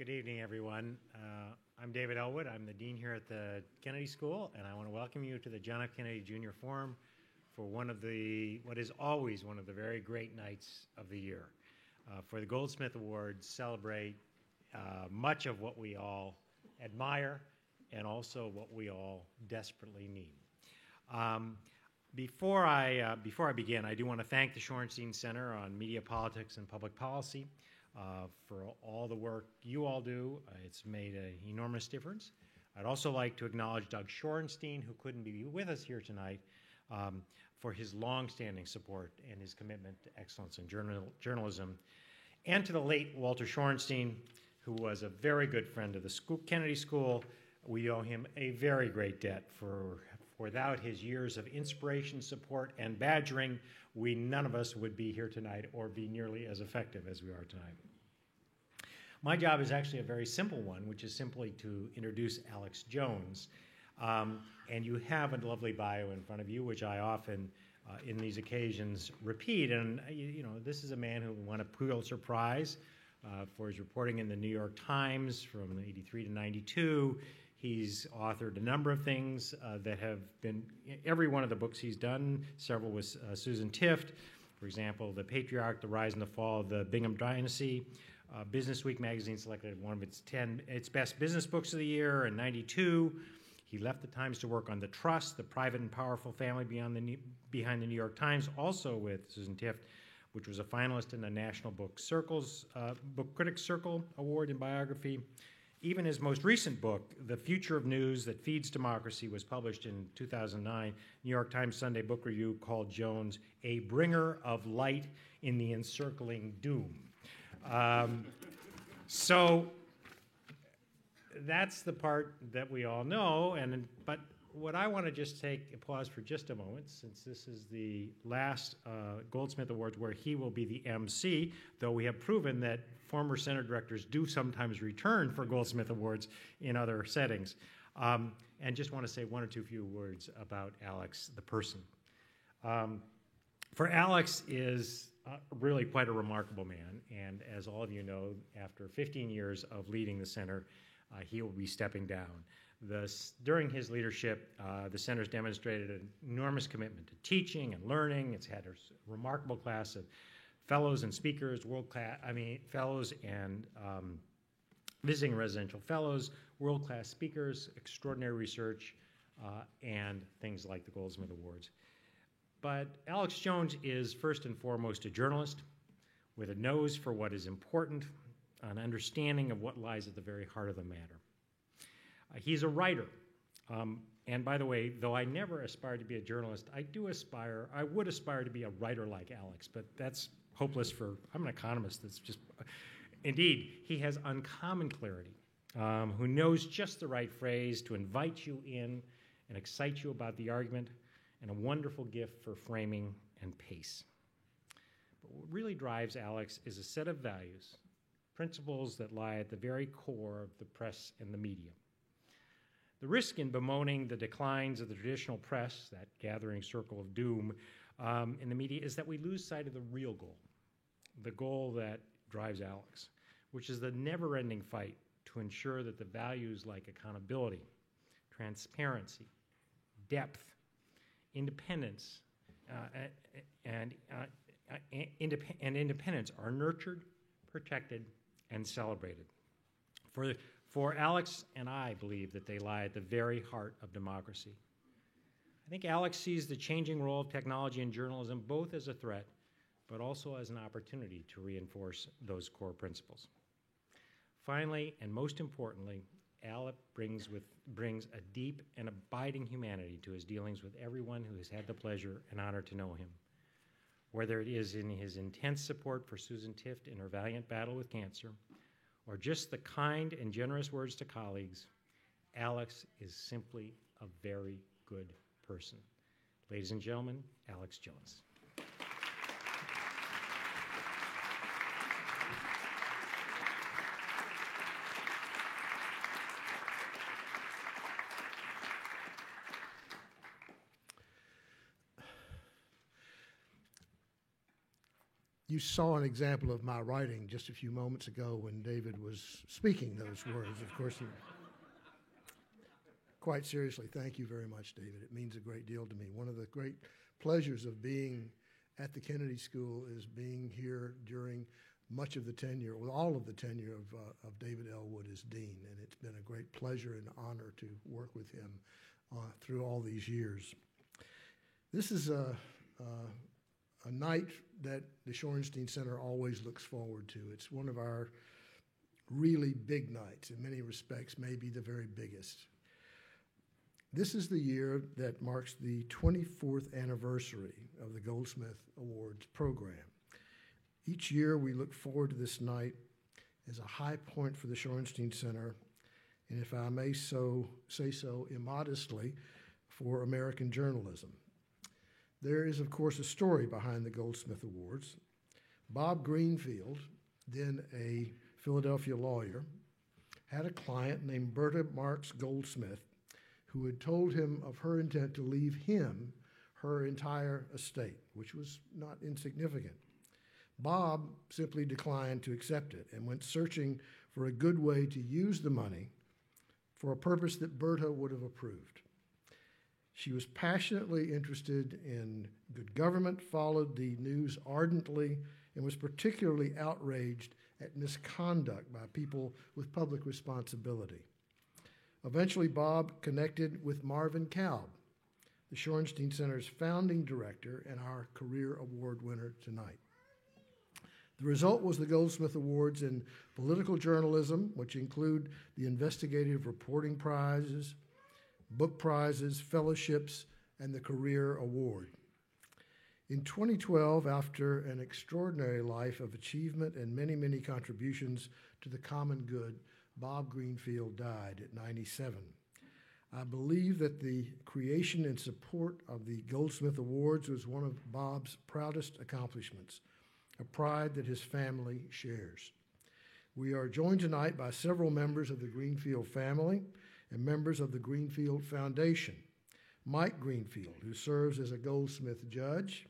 Good evening, everyone. I'm David Elwood. I'm the dean here at the Kennedy School, and I want to welcome you to the John F. Kennedy Jr. Forum for what is always one of the very great nights of the year. For the Goldsmith Awards celebrate much of what we all admire and also what we all desperately need. Before I begin, I do want to thank the Shorenstein Center on Media Politics and Public Policy for all the work you all do. It's made an enormous difference. I'd also like to acknowledge Doug Shorenstein, who couldn't be with us here tonight, for his long-standing support and his commitment to excellence in journalism, and to the late Walter Shorenstein, who was a very good friend of the Kennedy School. We owe him a very great debt for without his years of inspiration, support, and badgering, none of us would be here tonight or be nearly as effective as we are tonight. My job is actually a very simple one, which is simply to introduce Alex Jones. And you have a lovely bio in front of you, which I often, in these occasions, repeat. And, this is a man who won a Pulitzer Prize for his reporting in the New York Times from '83 to '92. He's authored a number of things that have been, every one of the books he's done, several with Susan Tift. For example, The Patriarch, The Rise and the Fall of the Bingham Dynasty. Business Week magazine selected one of its best business books of the year in '92. He left the Times to work on The Trust, The Private and Powerful Family Behind the New York Times, also with Susan Tift, which was a finalist in the National Book Critics Circle Award in Biography. Even his most recent book, The Future of News That Feeds Democracy, was published in 2009, New York Times Sunday Book Review, called Jones a bringer of light in the encircling doom. So that's the part that we all know, but what I want to just pause for just a moment, since this is the last Goldsmith Awards where he will be the MC, though we have proven that former center directors do sometimes return for Goldsmith Awards in other settings. And just want to say one or two few words about Alex, the person. For Alex is really quite a remarkable man, and as all of you know, after 15 years of leading the center, he will be stepping down. During his leadership, the center's demonstrated an enormous commitment to teaching and learning. It's had a remarkable class of fellows and speakers, fellows and visiting residential fellows, world-class speakers, extraordinary research, and things like the Goldsmith Awards. But Alex Jones is first and foremost a journalist with a nose for what is important, an understanding of what lies at the very heart of the matter. He's a writer. And by the way, though I never aspired to be a journalist, I would aspire to be a writer like Alex, but that's hopeless I'm an economist. Indeed, he has uncommon clarity, who knows just the right phrase to invite you in and excite you about the argument, and a wonderful gift for framing and pace. But what really drives Alex is a set of values, principles that lie at the very core of the press and the media. The risk in bemoaning the declines of the traditional press, that gathering circle of doom in the media, is that we lose sight of the real goal, the goal that drives Alex, which is the never-ending fight to ensure that the values like accountability, transparency, depth, independence, and independence are nurtured, protected, and celebrated. For Alex and I believe that they lie at the very heart of democracy. I think Alex sees the changing role of technology and journalism both as a threat, but also as an opportunity to reinforce those core principles. Finally, and most importantly, Alex brings a deep and abiding humanity to his dealings with everyone who has had the pleasure and honor to know him. Whether it is in his intense support for Susan Tift in her valiant battle with cancer, or just the kind and generous words to colleagues, Alex is simply a very good person. Ladies and gentlemen, Alex Jones. You saw an example of my writing just a few moments ago when David was speaking those words. Of course, quite seriously, thank you very much, David. It means a great deal to me. One of the great pleasures of being at the Kennedy School is being here during much of the tenure, well, all of the tenure of David Ellwood as dean, and it's been a great pleasure and honor to work with him through all these years. This is a night that the Shorenstein Center always looks forward to. It's one of our really big nights, in many respects, maybe the very biggest. This is the year that marks the 24th anniversary of the Goldsmith Awards program. Each year we look forward to this night as a high point for the Shorenstein Center, and if I may say so immodestly, for American journalism. There is, of course, a story behind the Goldsmith Awards. Bob Greenfield, then a Philadelphia lawyer, had a client named Berta Marks Goldsmith who had told him of her intent to leave him her entire estate, which was not insignificant. Bob simply declined to accept it and went searching for a good way to use the money for a purpose that Berta would have approved. She was passionately interested in good government, followed the news ardently, and was particularly outraged at misconduct by people with public responsibility. Eventually, Bob connected with Marvin Kalb, the Shorenstein Center's founding director and our career award winner tonight. The result was the Goldsmith Awards in political journalism, which include the investigative reporting prizes, book prizes, fellowships, and the Career Award. In 2012, after an extraordinary life of achievement and many, many contributions to the common good, Bob Greenfield died at 97. I believe that the creation and support of the Goldsmith Awards was one of Bob's proudest accomplishments, a pride that his family shares. We are joined tonight by several members of the Greenfield family and members of the Greenfield Foundation. Mike Greenfield, who serves as a Goldsmith judge,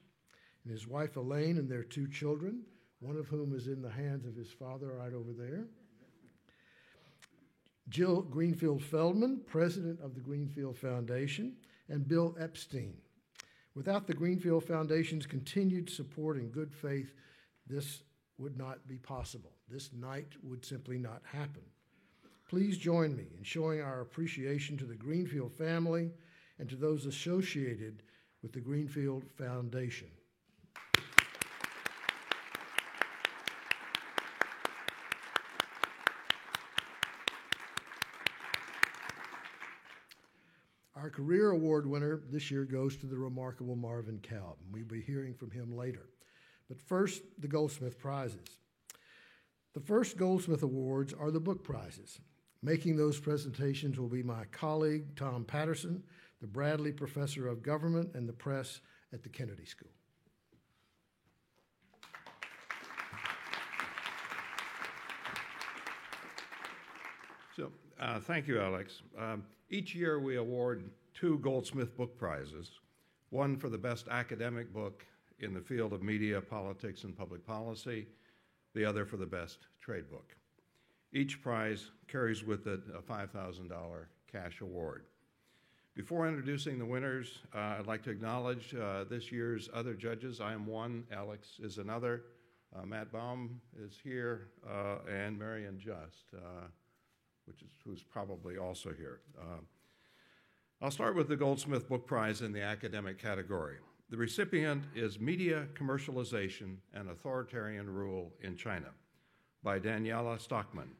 and his wife Elaine and their two children, one of whom is in the hands of his father right over there. Jill Greenfield Feldman, president of the Greenfield Foundation, and Bill Epstein. Without the Greenfield Foundation's continued support and good faith, this would not be possible. This night would simply not happen. Please join me in showing our appreciation to the Greenfield family and to those associated with the Greenfield Foundation. Our Career Award winner this year goes to the remarkable Marvin Kalb. We'll be hearing from him later. But first, the Goldsmith Prizes. The first Goldsmith Awards are the book prizes. Making those presentations will be my colleague, Tom Patterson, the Bradley Professor of Government and the Press at the Kennedy School. So, thank you, Alex. Each year we award 2 Goldsmith Book Prizes, one for the best academic book in the field of media, politics, and public policy, the other for the best trade book. Each prize carries with it a $5,000 cash award. Before introducing the winners, I'd like to acknowledge this year's other judges. I am one, Alex is another, Matt Baum is here, and Marion Just, who's probably also here. I'll start with the Goldsmith Book Prize in the academic category. The recipient is Media Commercialization and Authoritarian Rule in China by Daniela Stockman.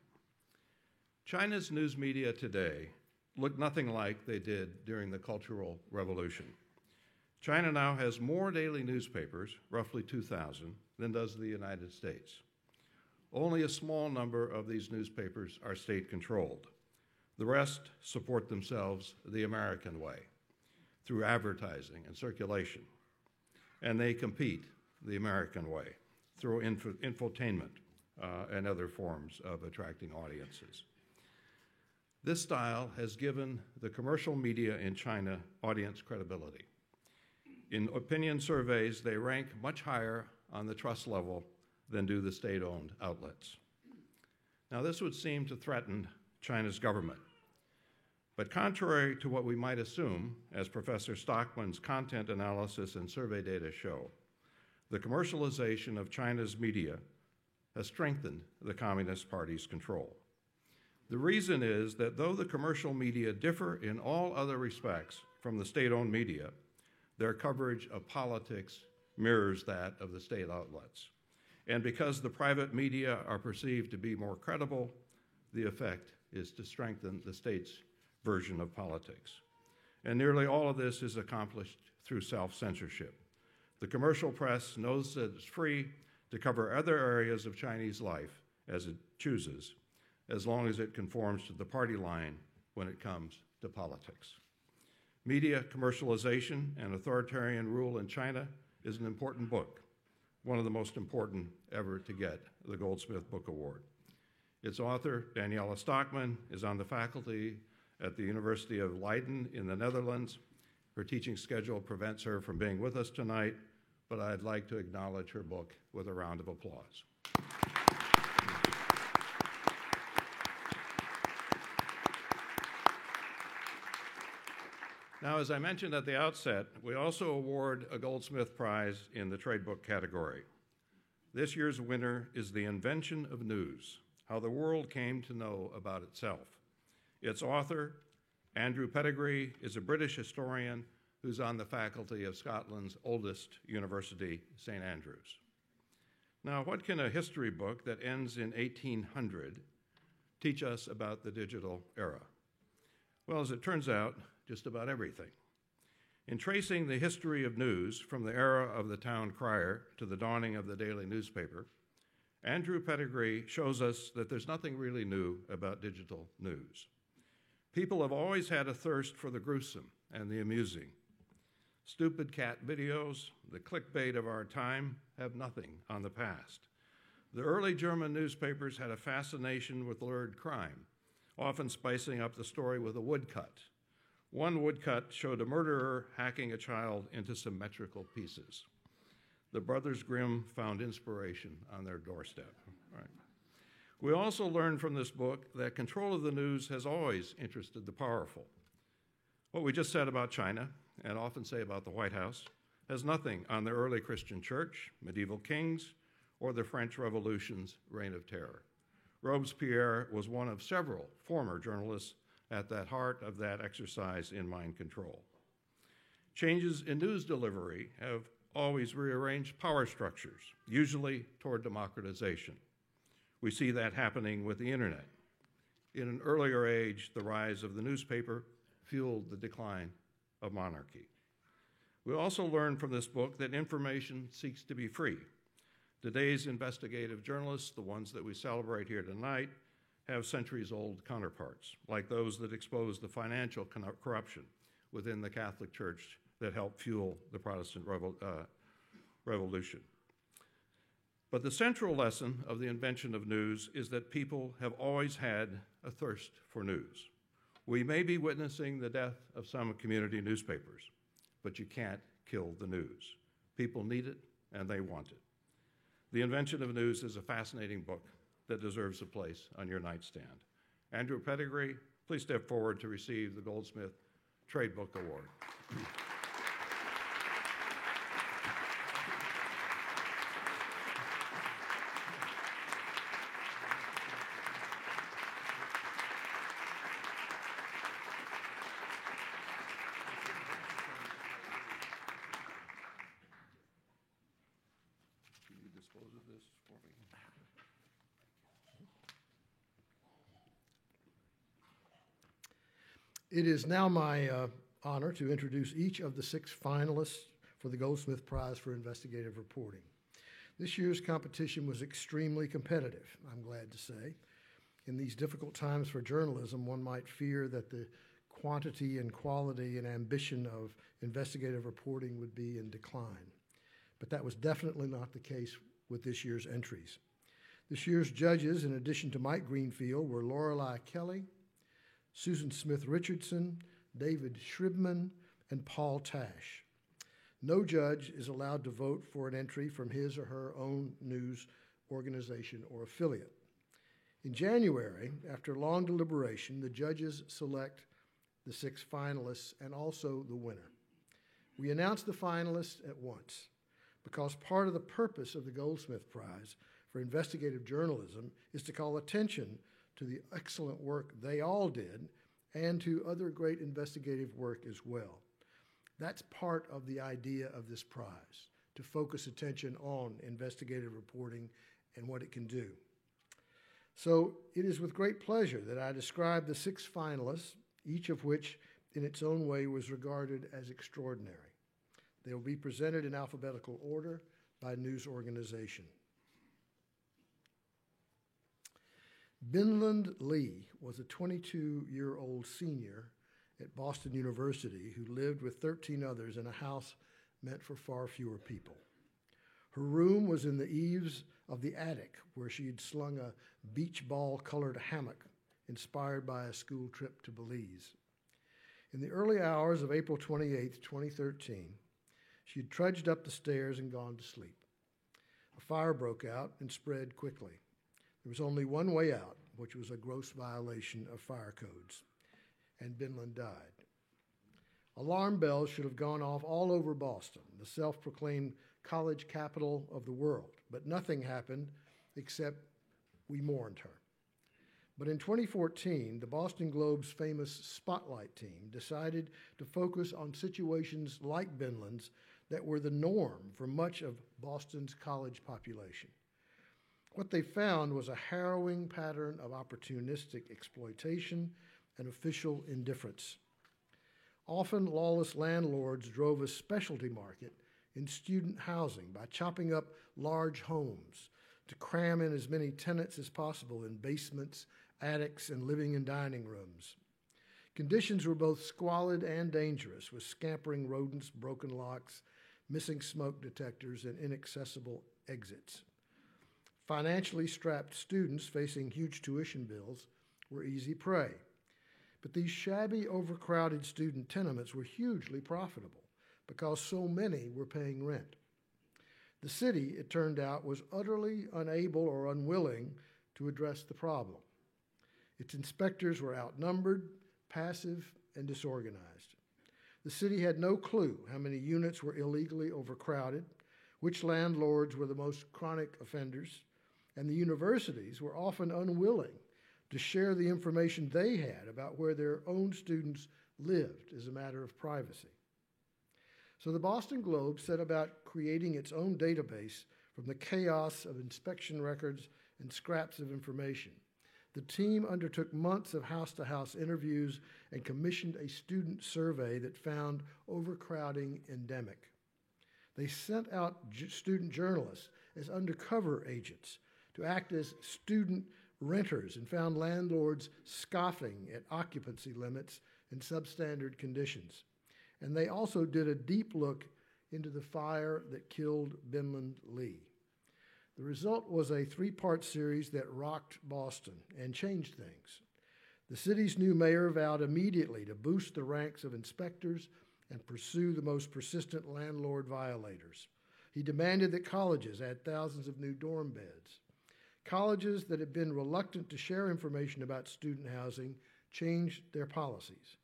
China's news media today look nothing like they did during the Cultural Revolution. China now has more daily newspapers, roughly 2,000, than does the United States. Only a small number of these newspapers are state-controlled. The rest support themselves the American way, through advertising and circulation. And they compete the American way, through infotainment and other forms of attracting audiences. This style has given the commercial media in China audience credibility. In opinion surveys, they rank much higher on the trust level than do the state-owned outlets. Now, this would seem to threaten China's government. But contrary to what we might assume, as Professor Stockman's content analysis and survey data show, the commercialization of China's media has strengthened the Communist Party's control. The reason is that though the commercial media differ in all other respects from the state-owned media, their coverage of politics mirrors that of the state outlets. And because the private media are perceived to be more credible, the effect is to strengthen the state's version of politics. And nearly all of this is accomplished through self-censorship. The commercial press knows that it's free to cover other areas of Chinese life as it chooses, as long as it conforms to the party line when it comes to politics. Media commercialization and authoritarian rule in China is an important book, one of the most important ever to get the Goldsmith Book Award. Its author, Danielle Stockman, is on the faculty at the University of Leiden in the Netherlands. Her teaching schedule prevents her from being with us tonight, but I'd like to acknowledge her book with a round of applause. Now, as I mentioned at the outset, we also award a Goldsmith Prize in the trade book category. This year's winner is The Invention of News: How the World Came to Know About Itself. Its author, Andrew Pettigrew, is a British historian who's on the faculty of Scotland's oldest university, St. Andrews. Now, what can a history book that ends in 1800 teach us about the digital era? Well, as it turns out, just about everything. In tracing the history of news from the era of the town crier to the dawning of the daily newspaper, Andrew Pettigrew shows us that there's nothing really new about digital news. People have always had a thirst for the gruesome and the amusing. Stupid cat videos, the clickbait of our time, have nothing on the past. The early German newspapers had a fascination with lurid crime, often spicing up the story with a woodcut. One woodcut showed a murderer hacking a child into symmetrical pieces. The Brothers Grimm found inspiration on their doorstep. Right. We also learned from this book that control of the news has always interested the powerful. What we just said about China, and often say about the White House, has nothing on the early Christian church, medieval kings, or the French Revolution's reign of terror. Robespierre was one of several former journalists at the heart of that exercise in mind control. Changes in news delivery have always rearranged power structures, usually toward democratization. We see that happening with the internet. In an earlier age, the rise of the newspaper fueled the decline of monarchy. We also learn from this book that information seeks to be free. Today's investigative journalists, the ones that we celebrate here tonight, have centuries-old counterparts, like those that expose the financial corruption within the Catholic Church that helped fuel the Protestant Revolution. But the central lesson of the invention of news is that people have always had a thirst for news. We may be witnessing the death of some community newspapers, but you can't kill the news. People need it, and they want it. The Invention of News is a fascinating book that deserves a place on your nightstand. Andrew Pettigrew, please step forward to receive the Goldsmith Trade Book Award. Can you dispose of this for me? It is now my honor to introduce each of the 6 finalists for the Goldsmith Prize for Investigative Reporting. This year's competition was extremely competitive, I'm glad to say. In these difficult times for journalism, one might fear that the quantity and quality and ambition of investigative reporting would be in decline. But that was definitely not the case with this year's entries. This year's judges, in addition to Mike Greenfield, were Lorelei Kelly, Susan Smith Richardson, David Shribman, and Paul Tash. No judge is allowed to vote for an entry from his or her own news organization or affiliate. In January, after long deliberation, the judges select the 6 finalists and also the winner. We announce the finalists at once because part of the purpose of the Goldsmith Prize for investigative journalism is to call attention to the excellent work they all did and to other great investigative work as well. That's part of the idea of this prize, to focus attention on investigative reporting and what it can do. So it is with great pleasure that I describe the 6 finalists, each of which in its own way was regarded as extraordinary. They will be presented in alphabetical order by news organization. Binland Lee was a 22-year-old senior at Boston University who lived with 13 others in a house meant for far fewer people. Her room was in the eaves of the attic where she had slung a beach ball-colored hammock inspired by a school trip to Belize. In the early hours of April 28, 2013, she had trudged up the stairs and gone to sleep. A fire broke out and spread quickly. There was only one way out, which was a gross violation of fire codes, and Binland died. Alarm bells should have gone off all over Boston, the self-proclaimed college capital of the world, but nothing happened except we mourned her. But in 2014, the Boston Globe's famous Spotlight team decided to focus on situations like Binland's that were the norm for much of Boston's college population. What they found was a harrowing pattern of opportunistic exploitation and official indifference. Often, lawless landlords drove a specialty market in student housing by chopping up large homes to cram in as many tenants as possible in basements, attics, and living and dining rooms. Conditions were both squalid and dangerous, with scampering rodents, broken locks, missing smoke detectors, and inaccessible exits. Financially strapped students facing huge tuition bills were easy prey. But these shabby, overcrowded student tenements were hugely profitable because so many were paying rent. The city, it turned out, was utterly unable or unwilling to address the problem. Its inspectors were outnumbered, passive, and disorganized. The city had no clue how many units were illegally overcrowded, which landlords were the most chronic offenders, and the universities were often unwilling to share the information they had about where their own students lived as a matter of privacy. So the Boston Globe set about creating its own database from the chaos of inspection records and scraps of information. The team undertook months of house-to-house interviews and commissioned a student survey that found overcrowding endemic. They sent out student journalists as undercover agents to act as student renters and found landlords scoffing at occupancy limits and substandard conditions. And they also did a deep look into the fire that killed Binland Lee. The result was a 3-part series that rocked Boston and changed things. The city's new mayor vowed immediately to boost the ranks of inspectors and pursue the most persistent landlord violators. He demanded that colleges add thousands of new dorm beds. Colleges that had been reluctant to share information about student housing changed their policies.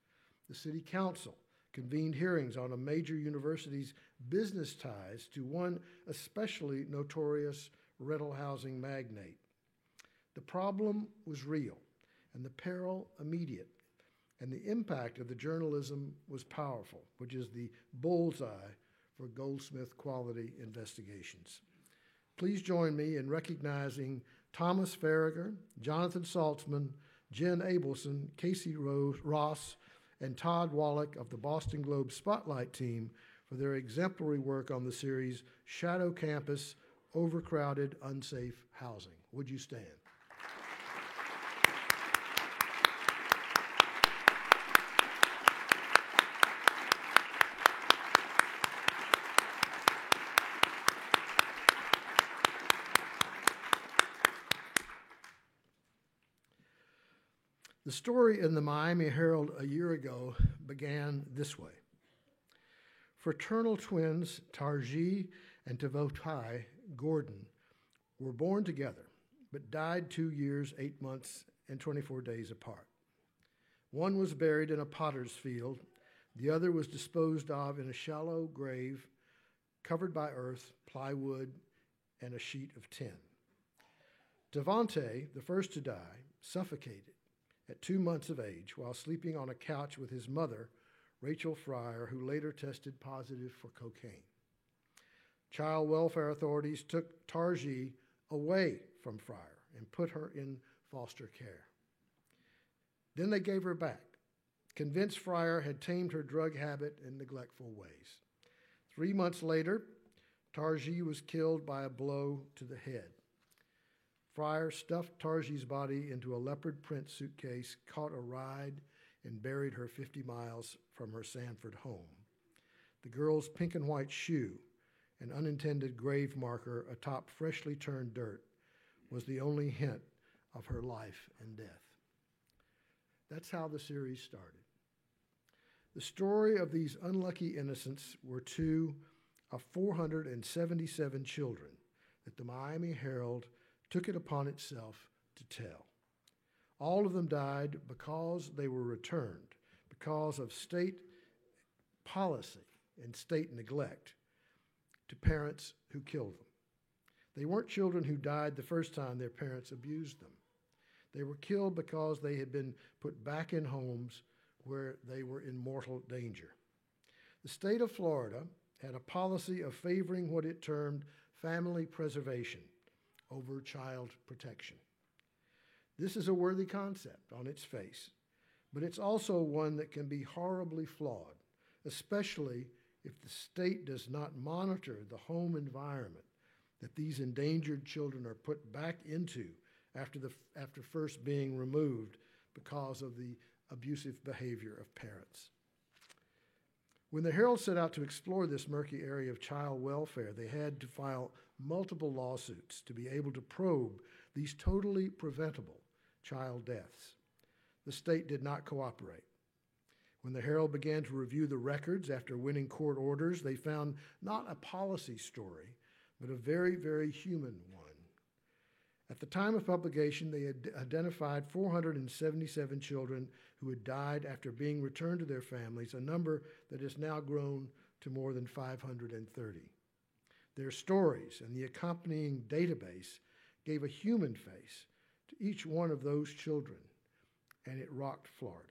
The city council convened hearings on a major university's business ties to one especially notorious rental housing magnate. The problem was real, and the peril immediate, and the impact of the journalism was powerful, which is the bullseye for Goldsmith quality investigations. Please join me in recognizing Thomas Farragher, Jonathan Saltzman, Jen Abelson, Casey Ross, and Todd Wallach of the Boston Globe Spotlight team for their exemplary work on the series Shadow Campus, Overcrowded, Unsafe Housing. Would you stand? The story in the Miami Herald a year ago began this way. Fraternal twins Tarji and Tavotai Gordon were born together, but died 2 years, 8 months, and 24 days apart. One was buried in a potter's field. The other was disposed of in a shallow grave covered by earth, plywood, and a sheet of tin. Devante, the first to die, suffocated at 2 months of age while sleeping on a couch with his mother, Rachel Fryer, who later tested positive for cocaine. Child welfare authorities took Tarji away from Fryer and put her in foster care. Then they gave her back, convinced Fryer had tamed her drug habit and neglectful ways. 3 months later, Tarji was killed by a blow to the head. Fryer stuffed Tarji's body into a leopard print suitcase, caught a ride, and buried her 50 miles from her Sanford home. The girl's pink and white shoe, an unintended grave marker atop freshly turned dirt, was the only hint of her life and death. That's how the series started. The story of these unlucky innocents were two of 477 children that the Miami Herald took it upon itself to tell. All of them died because they were returned, because of state policy and state neglect, to parents who killed them. They weren't children who died the first time their parents abused them. They were killed because they had been put back in homes where they were in mortal danger. The state of Florida had a policy of favoring what it termed family preservation over child protection. This is a worthy concept on its face, but it's also one that can be horribly flawed, especially if the state does not monitor the home environment that these endangered children are put back into after first being removed because of the abusive behavior of parents. When the Herald set out to explore this murky area of child welfare, they had to file multiple lawsuits to be able to probe these totally preventable child deaths. The state did not cooperate. When the Herald began to review the records after winning court orders, they found not a policy story, but a very, very human one. At the time of publication, they had identified 477 children who had died after being returned to their families, a number that has now grown to more than 530. Their stories and the accompanying database gave a human face to each one of those children, and it rocked Florida.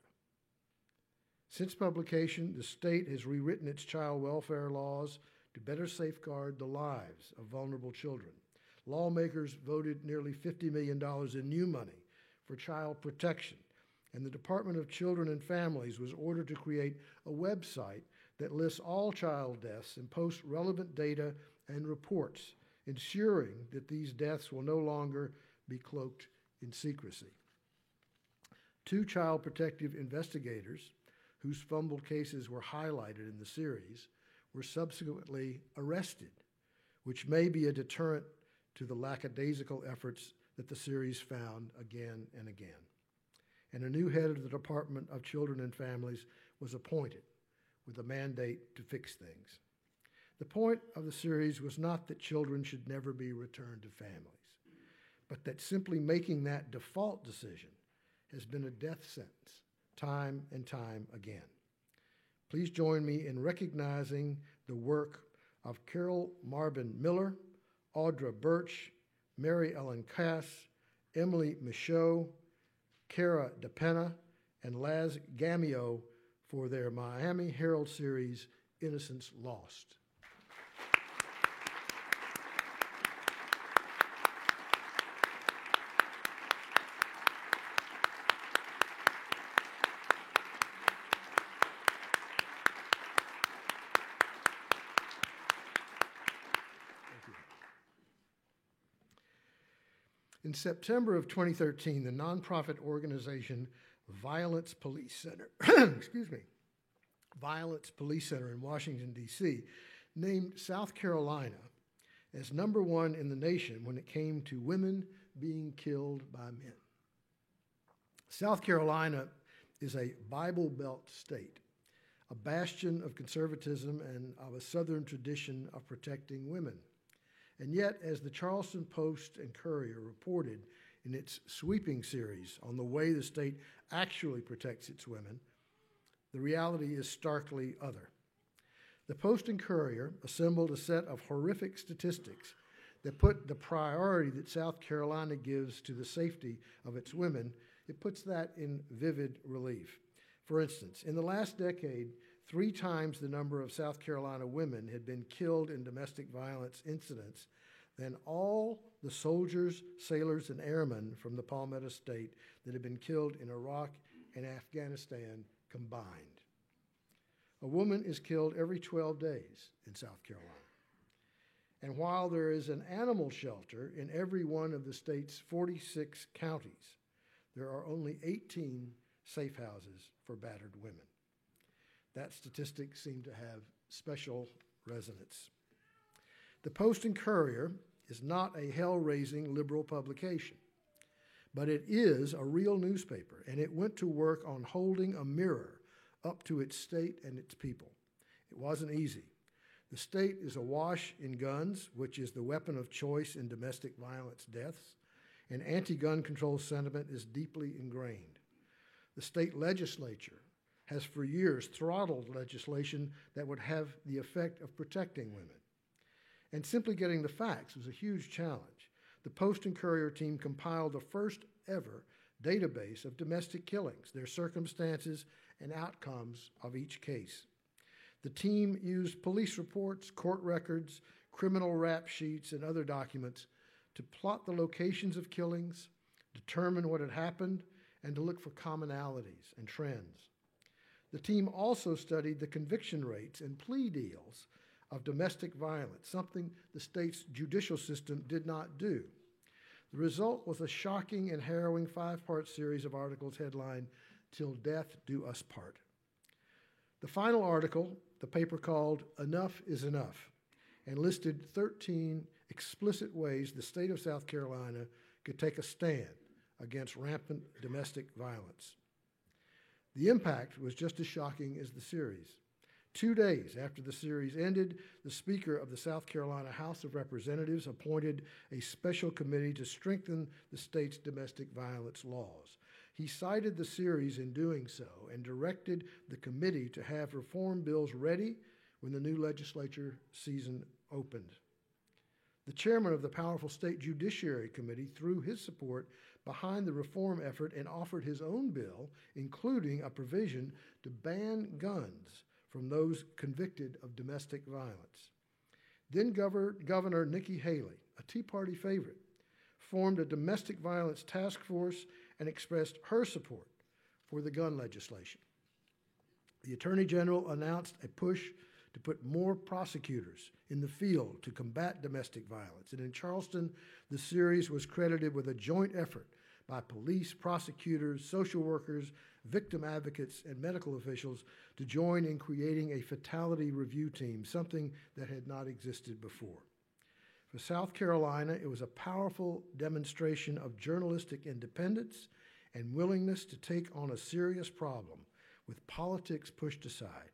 Since publication, the state has rewritten its child welfare laws to better safeguard the lives of vulnerable children. Lawmakers voted nearly $50 million in new money for child protection, and the Department of Children and Families was ordered to create a website that lists all child deaths and posts relevant data and reports, ensuring that these deaths will no longer be cloaked in secrecy. 2 child protective investigators, whose fumbled cases were highlighted in the series, were subsequently arrested, which may be a deterrent to the lackadaisical efforts that the series found again and again. And a new head of the Department of Children and Families was appointed with a mandate to fix things. The point of the series was not that children should never be returned to families, but that simply making that default decision has been a death sentence time and time again. Please join me in recognizing the work of Carol Marvin Miller, Audra Birch, Mary Ellen Cass, Emily Michaud, Cara DePena, and Laz Gamio for their Miami Herald series, Innocence Lost. In September of 2013, the nonprofit organization Violence Police Center, Violence Police Center in Washington, D.C., named South Carolina as #1 in the nation when it came to women being killed by men. South Carolina is a Bible Belt state, a bastion of conservatism and of a Southern tradition of protecting women. And yet, as the Charleston Post and Courier reported in its sweeping series on the way the state actually protects its women, the reality is starkly other. The Post and Courier assembled a set of horrific statistics that put the priority that South Carolina gives to the safety of its women, it puts that in vivid relief. For instance, in the last decade, 3 times the number of South Carolina women had been killed in domestic violence incidents than all the soldiers, sailors, and airmen from the Palmetto State that had been killed in Iraq and Afghanistan combined. A woman is killed every 12 days in South Carolina. And while there is an animal shelter in every one of the state's 46 counties, there are only 18 safe houses for battered women. That statistic seemed to have special resonance. The Post and Courier is not a hell-raising liberal publication, but it is a real newspaper, and it went to work on holding a mirror up to its state and its people. It wasn't easy. The state is awash in guns, which is the weapon of choice in domestic violence deaths, and anti-gun control sentiment is deeply ingrained. The state legislature has for years throttled legislation that would have the effect of protecting women. And simply getting the facts was a huge challenge. The Post and Courier team compiled the first ever database of domestic killings, their circumstances, and outcomes of each case. The team used police reports, court records, criminal rap sheets, and other documents to plot the locations of killings, determine what had happened, and to look for commonalities and trends. The team also studied the conviction rates and plea deals of domestic violence, something the state's judicial system did not do. The result was a shocking and harrowing 5-part series of articles headlined, "Till Death Do Us Part." The final article, the paper called "Enough is Enough," and listed 13 explicit ways the state of South Carolina could take a stand against rampant domestic violence. The impact was just as shocking as the series. 2 days after the series ended, the Speaker of the South Carolina House of Representatives appointed a special committee to strengthen the state's domestic violence laws. He cited the series in doing so and directed the committee to have reform bills ready when the new legislature season opened. The chairman of the powerful State Judiciary Committee threw his support behind the reform effort and offered his own bill, including a provision to ban guns from those convicted of domestic violence. Then Governor Nikki Haley, a Tea Party favorite, formed a domestic violence task force and expressed her support for the gun legislation. The Attorney General announced a push to put more prosecutors in the field to combat domestic violence. And in Charleston, the series was credited with a joint effort by police, prosecutors, social workers, victim advocates, and medical officials to join in creating a fatality review team, something that had not existed before. For South Carolina, it was a powerful demonstration of journalistic independence and willingness to take on a serious problem with politics pushed aside.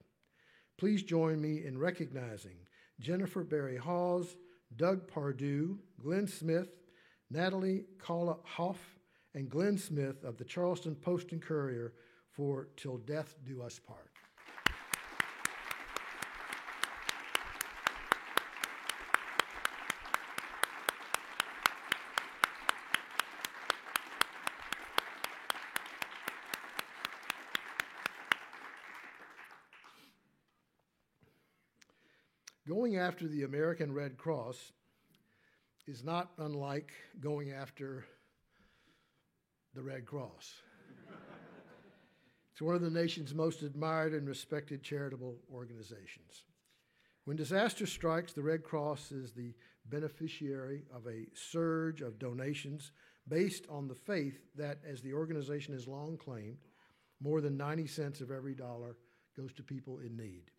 Please join me in recognizing Jennifer Berry Hawes, Doug Pardue, Glenn Smith, Natalie Kalla Hoff, and Glenn Smith of the Charleston Post and Courier for "Till Death Do Us Part." Going after the American Red Cross is not unlike going after the Red Cross. It's one of the nation's most admired and respected charitable organizations. When disaster strikes, the Red Cross is the beneficiary of a surge of donations based on the faith that, as the organization has long claimed, more than 90 cents of every dollar goes to people in need.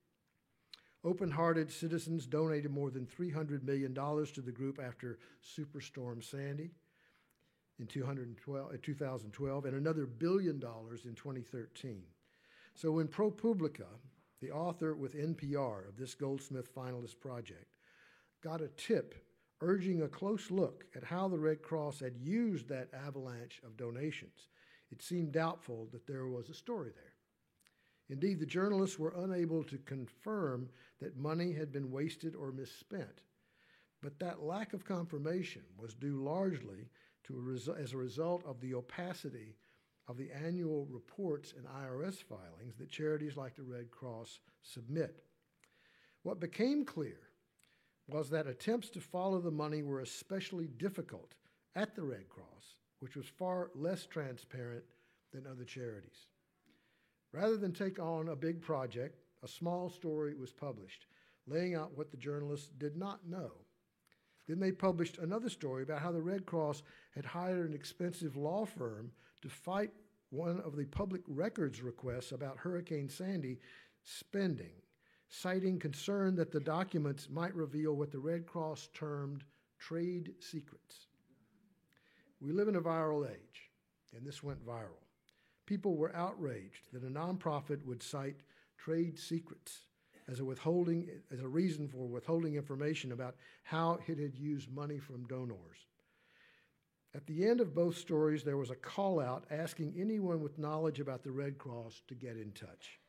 Open-hearted citizens donated more than $300 million to the group after Superstorm Sandy in 2012, and another $1 billion in 2013. So when ProPublica the author with NPR of this Goldsmith finalist project, got a tip urging a close look at how the Red Cross had used that avalanche of donations. It seemed doubtful that there was a story there. Indeed, the journalists were unable to confirm that money had been wasted or misspent. But that lack of confirmation was due largely as a result of the opacity of the annual reports and IRS filings that charities like the Red Cross submit. What became clear was that attempts to follow the money were especially difficult at the Red Cross, which was far less transparent than other charities. Rather than take on a big project, a small story was published, laying out what the journalists did not know. Then they published another story about how the Red Cross had hired an expensive law firm to fight one of the public records requests about Hurricane Sandy spending, citing concern that the documents might reveal what the Red Cross termed trade secrets. We live in a viral age, and this went viral. People were outraged that a nonprofit would cite trade secrets as a reason for withholding information about how it had used money from donors. At the end of both stories, there was a call out asking anyone with knowledge about the Red Cross to get in touch.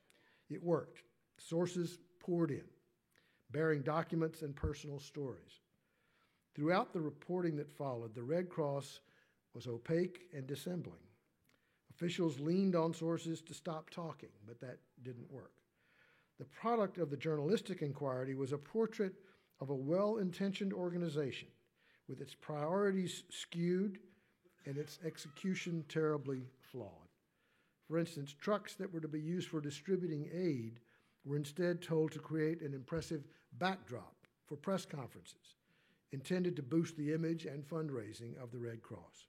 It worked. Sources poured in, bearing documents and personal stories. Throughout the reporting that followed, the Red Cross was opaque and dissembling. Officials leaned on sources to stop talking, but that didn't work. The product of the journalistic inquiry was a portrait of a well-intentioned organization with its priorities skewed and its execution terribly flawed. For instance, trucks that were to be used for distributing aid were instead told to create an impressive backdrop for press conferences intended to boost the image and fundraising of the Red Cross.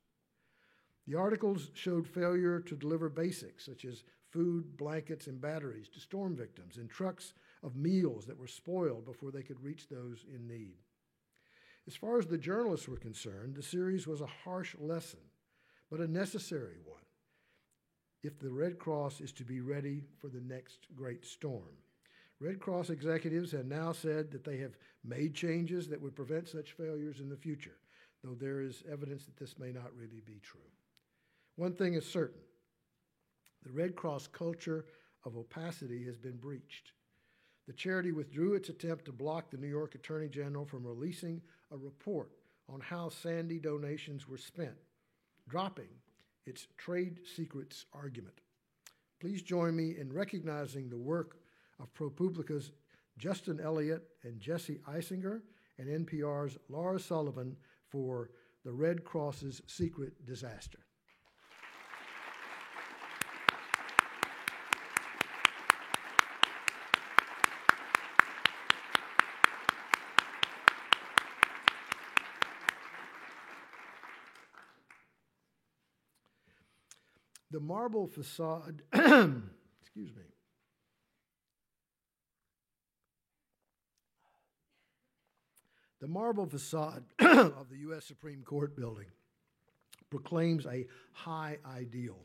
The articles showed failure to deliver basics such as food, blankets, and batteries to storm victims, and trucks of meals that were spoiled before they could reach those in need. As far as the journalists were concerned, the series was a harsh lesson, but a necessary one if the Red Cross is to be ready for the next great storm. Red Cross executives have now said that they have made changes that would prevent such failures in the future, though there is evidence that this may not really be true. One thing is certain. The Red Cross culture of opacity has been breached. The charity withdrew its attempt to block the New York Attorney General from releasing a report on how Sandy donations were spent, dropping its trade secrets argument. Please join me in recognizing the work of ProPublica's Justin Elliott and Jesse Eisinger and NPR's Laura Sullivan for the Red Cross's Secret Disaster. The marble facade, excuse me. The marble facade of the U.S. Supreme Court building proclaims a high ideal,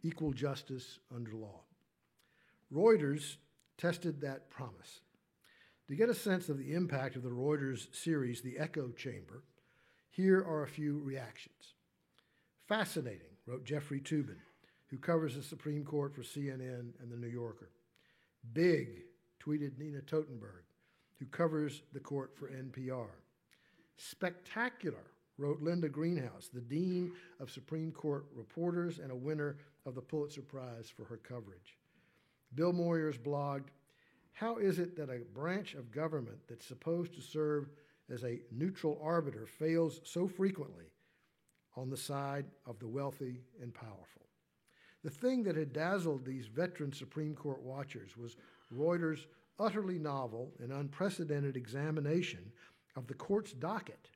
equal justice under law. Reuters tested that promise. To get a sense of the impact of the Reuters series, The Echo Chamber, here are a few reactions. Fascinating, wrote Jeffrey Toobin, who covers the Supreme Court for CNN and The New Yorker. Big, tweeted Nina Totenberg, who covers the court for NPR. Spectacular, wrote Linda Greenhouse, the Dean of Supreme Court Reporters and a winner of the Pulitzer Prize for her coverage. Bill Moyers blogged, "How is it that a branch of government that's supposed to serve as a neutral arbiter fails so frequently on the side of the wealthy and powerful?" The thing that had dazzled these veteran Supreme Court watchers was Reuters' utterly novel and unprecedented examination of the court's docket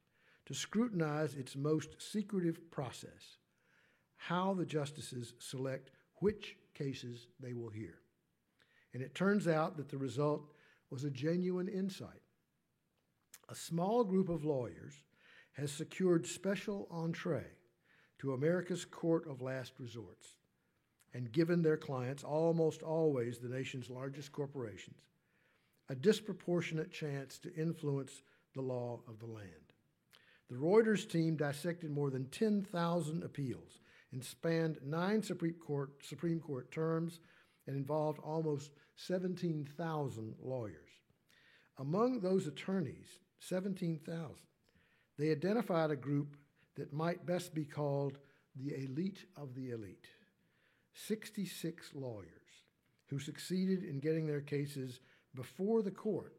to scrutinize its most secretive process, how the justices select which cases they will hear. And it turns out that the result was a genuine insight. A small group of lawyers has secured special entree to America's court of last resorts. and given their clients, almost always the nation's largest corporations, a disproportionate chance to influence the law of the land. The Reuters team dissected more than 10,000 appeals and spanned 9 Supreme Court terms and involved almost 17,000 lawyers. Among those attorneys, 17,000, they identified a group that might best be called the elite of the elite. 66 lawyers who succeeded in getting their cases before the court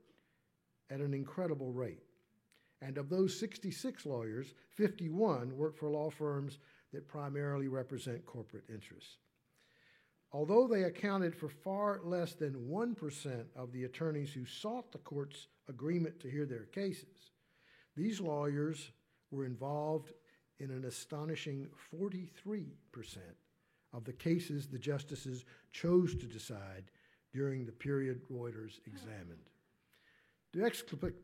at an incredible rate. And of those 66 lawyers, 51 work for law firms that primarily represent corporate interests. Although they accounted for far less than 1% of the attorneys who sought the court's agreement to hear their cases, these lawyers were involved in an astonishing 43% of the cases the justices chose to decide during the period Reuters examined. To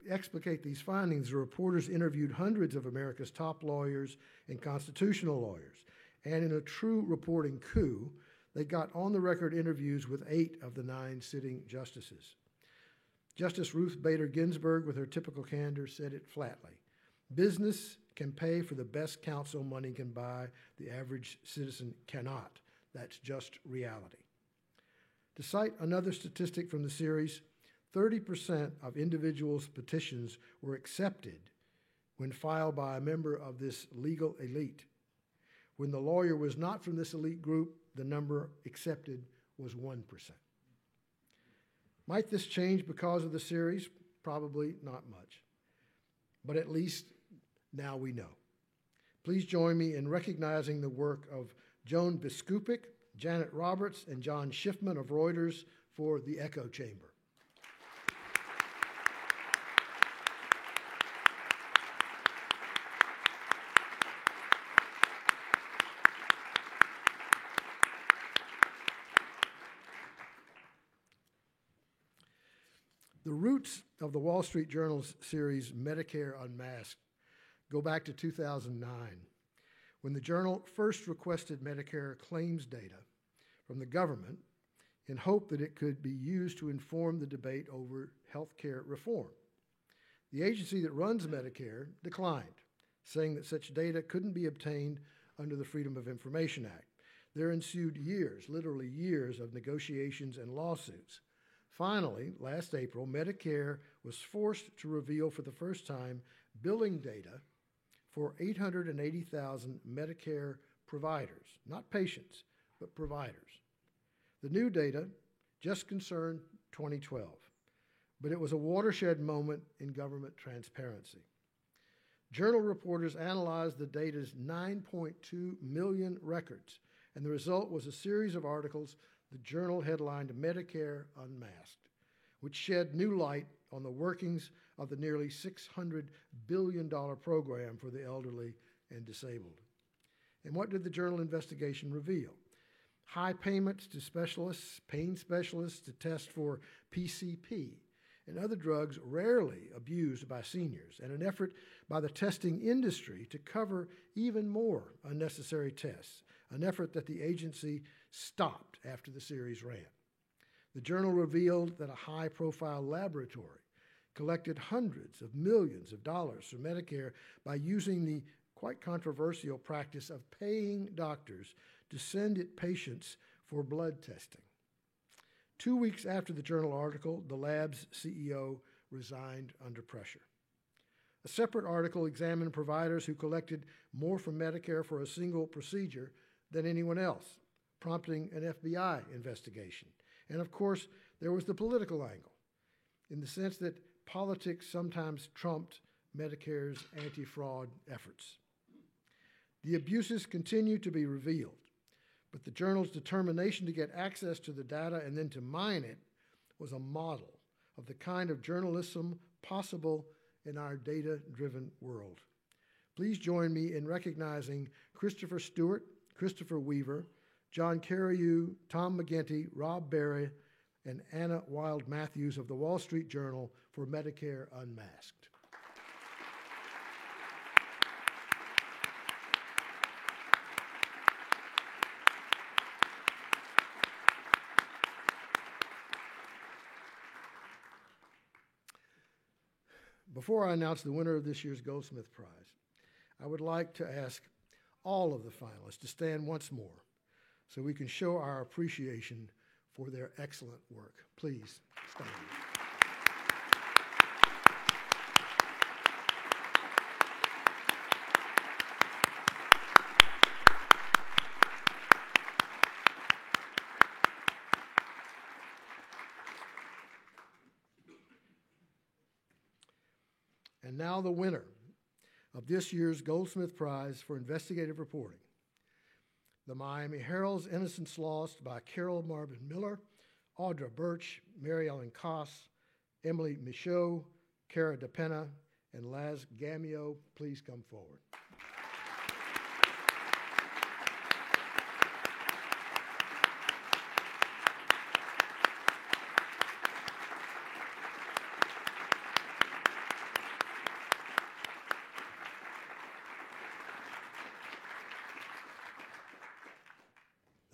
explicate these findings, the reporters interviewed hundreds of America's top lawyers and constitutional lawyers, and in a true reporting coup, they got on-the-record interviews with 8 of the 9 sitting justices. Justice Ruth Bader Ginsburg, with her typical candor, said it flatly: business can pay for the best counsel money can buy. The average citizen cannot. That's just reality. To cite another statistic from the series, 30% of individuals' petitions were accepted when filed by a member of this legal elite. When the lawyer was not from this elite group, the number accepted was 1%. Might this change because of the series? Probably not much. But at least now we know. Please join me in recognizing the work of Joan Biskupik, Janet Roberts, and John Schiffman of Reuters for the Echo Chamber. The roots of the Wall Street Journal's series Medicare Unmasked go back to 2009, when the Journal first requested Medicare claims data from the government in hope that it could be used to inform the debate over health care reform. The agency that runs Medicare declined, saying that such data couldn't be obtained under the Freedom of Information Act. There ensued years, literally years, of negotiations and lawsuits. Finally, last April, Medicare was forced to reveal for the first time billing data for 880,000 Medicare providers, not patients, but providers. The new data just concerned 2012, but it was a watershed moment in government transparency. Journal reporters analyzed the data's 9.2 million records, and the result was a series of articles the Journal headlined Medicare Unmasked, which shed new light on the workings of the nearly $600 billion program for the elderly and disabled. And what did the Journal investigation reveal? High payments to specialists, pain specialists to test for PCP and other drugs rarely abused by seniors, and an effort by the testing industry to cover even more unnecessary tests, an effort that the agency stopped after the series ran. The Journal revealed that a high-profile laboratory collected hundreds of millions of dollars from Medicare by using the quite controversial practice of paying doctors to send it patients for blood testing. 2 weeks after the Journal article, the lab's CEO resigned under pressure. A separate article examined providers who collected more from Medicare for a single procedure than anyone else, prompting an FBI investigation. And of course, there was the political angle, in the sense that politics sometimes trumped Medicare's anti-fraud efforts. The abuses continue to be revealed, but the Journal's determination to get access to the data and then to mine it was a model of the kind of journalism possible in our data-driven world. Please join me in recognizing Christopher Stewart, Christopher Weaver, John Carreyrou, Tom McGinty, Rob Berry, and Anna Wild Matthews of the Wall Street Journal for Medicare Unmasked. Before I announce the winner of this year's Goldsmith Prize, I would like to ask all of the finalists to stand once more so we can show our appreciation for their excellent work. Please stand. And now the winner of this year's Goldsmith Prize for Investigative Reporting. The Miami Herald's Innocence Lost by Carol Marvin Miller, Audra Birch, Mary Ellen Koss, Emily Michaud, Cara DePena, and Laz Gamio. Please come forward.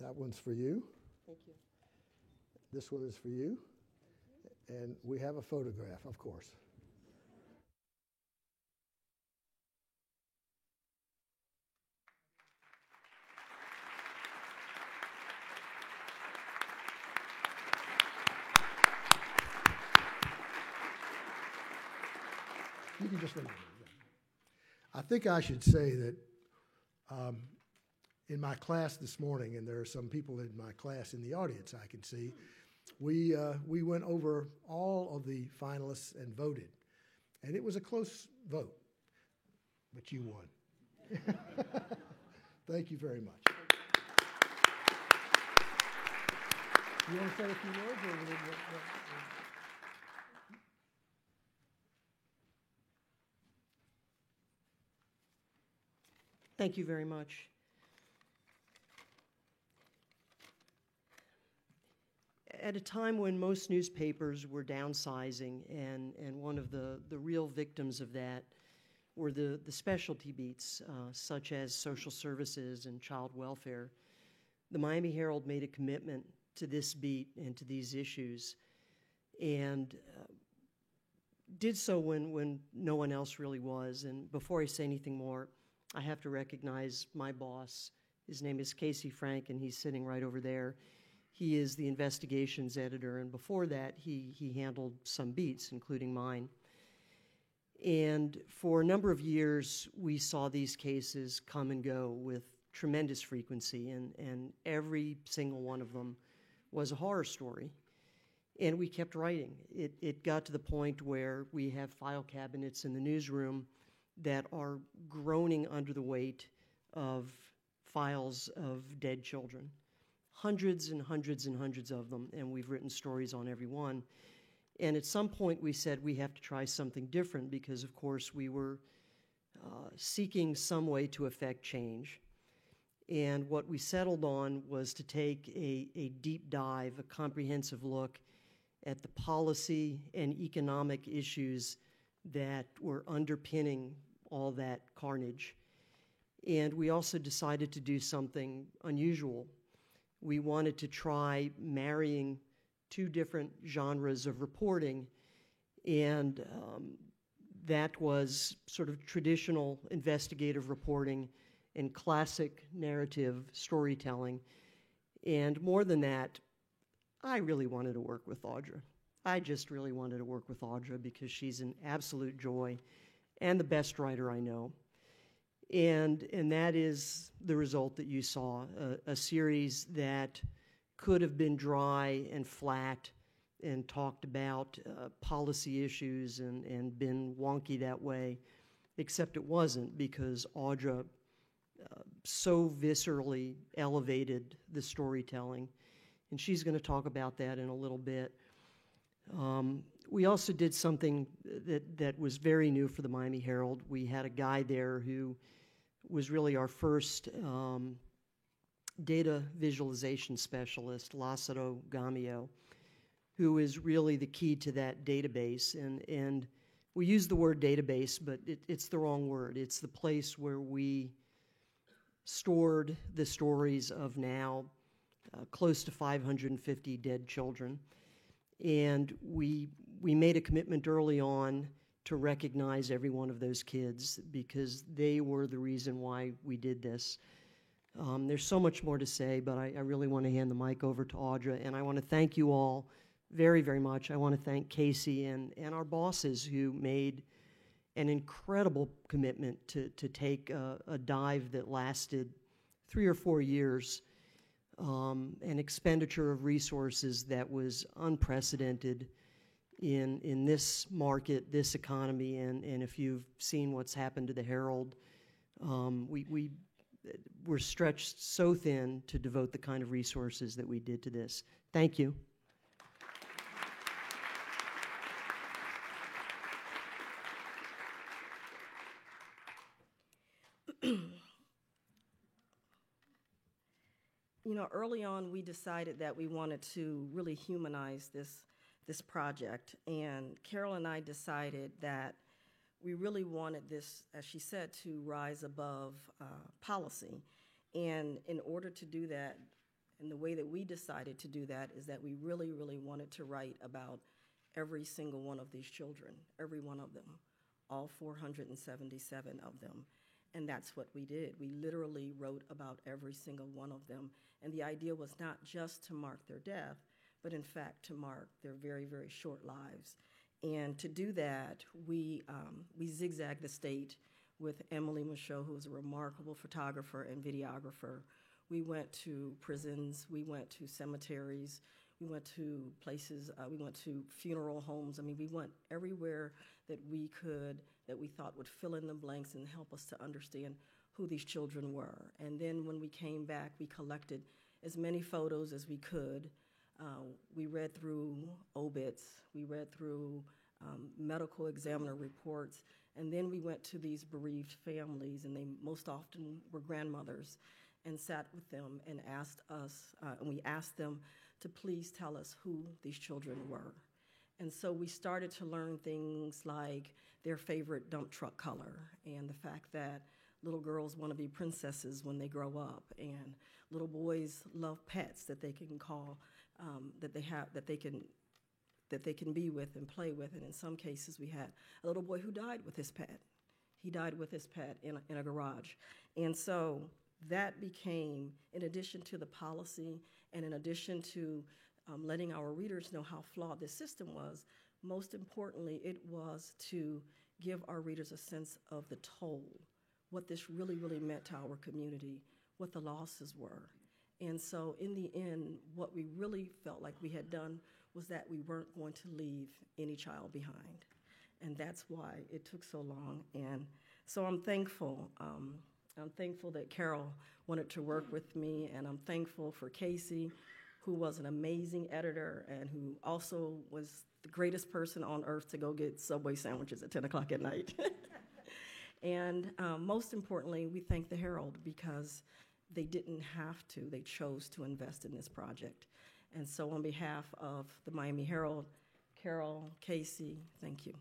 That one's for you. Thank you. This one is for you. And we have a photograph, of course. You can just leave it. I think I should say that in my class this morning, and there are some people in my class in the audience I can see, we went over all of the finalists and voted. And it was a close vote, but you won. Thank you very much. You want to say a few words? Thank you very much. At a time when most newspapers were downsizing, and one of the real victims of that were the specialty beats, such as social services and child welfare, the Miami Herald made a commitment to this beat and to these issues, and did so when no one else really was. And before I say anything more, I have to recognize my boss. His name is Casey Frank, and he's sitting right over there. He is the investigations editor, and before that, he handled some beats, including mine. And for a number of years, we saw these cases come and go with tremendous frequency, and every single one of them was a horror story. And we kept writing. It got to the point where we have file cabinets in the newsroom that are groaning under the weight of files of dead children. Hundreds and hundreds and hundreds of them, and we've written stories on every one. And at some point we said we have to try something different because, of course, we were seeking some way to affect change. And what we settled on was to take a deep dive, a comprehensive look at the policy and economic issues that were underpinning all that carnage. And we also decided to do something unusual. We wanted to try marrying two different genres of reporting, and that was sort of traditional investigative reporting and classic narrative storytelling. And more than that, I really wanted to work with Audra. I just really wanted to work with Audra because she's an absolute joy and the best writer I know. And that is the result that you saw, a series that could have been dry and flat and talked about policy issues and been wonky that way, except it wasn't, because Audra so viscerally elevated the storytelling. And she's going to talk about that in a little bit. We also did something that was very new for the Miami Herald. We had a guy there who was really our first data visualization specialist, Lázaro Gamio, who is really the key to that database. And we use the word database, but it's the wrong word. It's the place where we stored the stories of now close to 550 dead children. And we made a commitment early on to recognize every one of those kids because they were the reason why we did this. There's so much more to say, but I really want to hand the mic over to Audra, and I want to thank you all very, very much. I want to thank Casey and our bosses who made an incredible commitment to take a dive that lasted 3 or 4 years, an expenditure of resources that was unprecedented in this market, this economy, and if you've seen what's happened to the Herald, we're stretched so thin to devote the kind of resources that we did to this. Thank you. You know, early on, we decided that we wanted to really humanize this project, and Carol and I decided that we really wanted this, as she said, to rise above policy. And in order to do that, and the way that we decided to do that is that we really, really wanted to write about every single one of these children, every one of them, all 477 of them. And that's what we did. We literally wrote about every single one of them. And the idea was not just to mark their death, but in fact to mark their very, very short lives. And to do that, we zigzagged the state with Emily Michaud, who was a remarkable photographer and videographer. We went to prisons, we went to cemeteries, we went to places, we went to funeral homes. I mean, we went everywhere that we could, that we thought would fill in the blanks and help us to understand who these children were. And then when we came back, we collected as many photos as we could. We read through obits, we read through medical examiner reports, and then we went to these bereaved families, and they most often were grandmothers, and sat with them and asked us, and we asked them to please tell us who these children were. And so we started to learn things like their favorite dump truck color, and the fact that little girls want to be princesses when they grow up, and little boys love pets that they can call, that they can be with and play with. And in some cases, we had a little boy who died with his pet. He died with his pet in a garage. And so that became, in addition to the policy, and in addition to letting our readers know how flawed this system was, most importantly, it was to give our readers a sense of the toll, what this really, really meant to our community, what the losses were. And so in the end, what we really felt like we had done was that we weren't going to leave any child behind. And that's why it took so long. And so I'm thankful. I'm thankful that Carol wanted to work with me, and I'm thankful for Casey, who was an amazing editor and who also was the greatest person on earth to go get Subway sandwiches at 10 o'clock at night. And most importantly, we thank the Herald because they didn't have to. They chose to invest in this project. And so on behalf of the Miami Herald, Carol, Casey, thank you.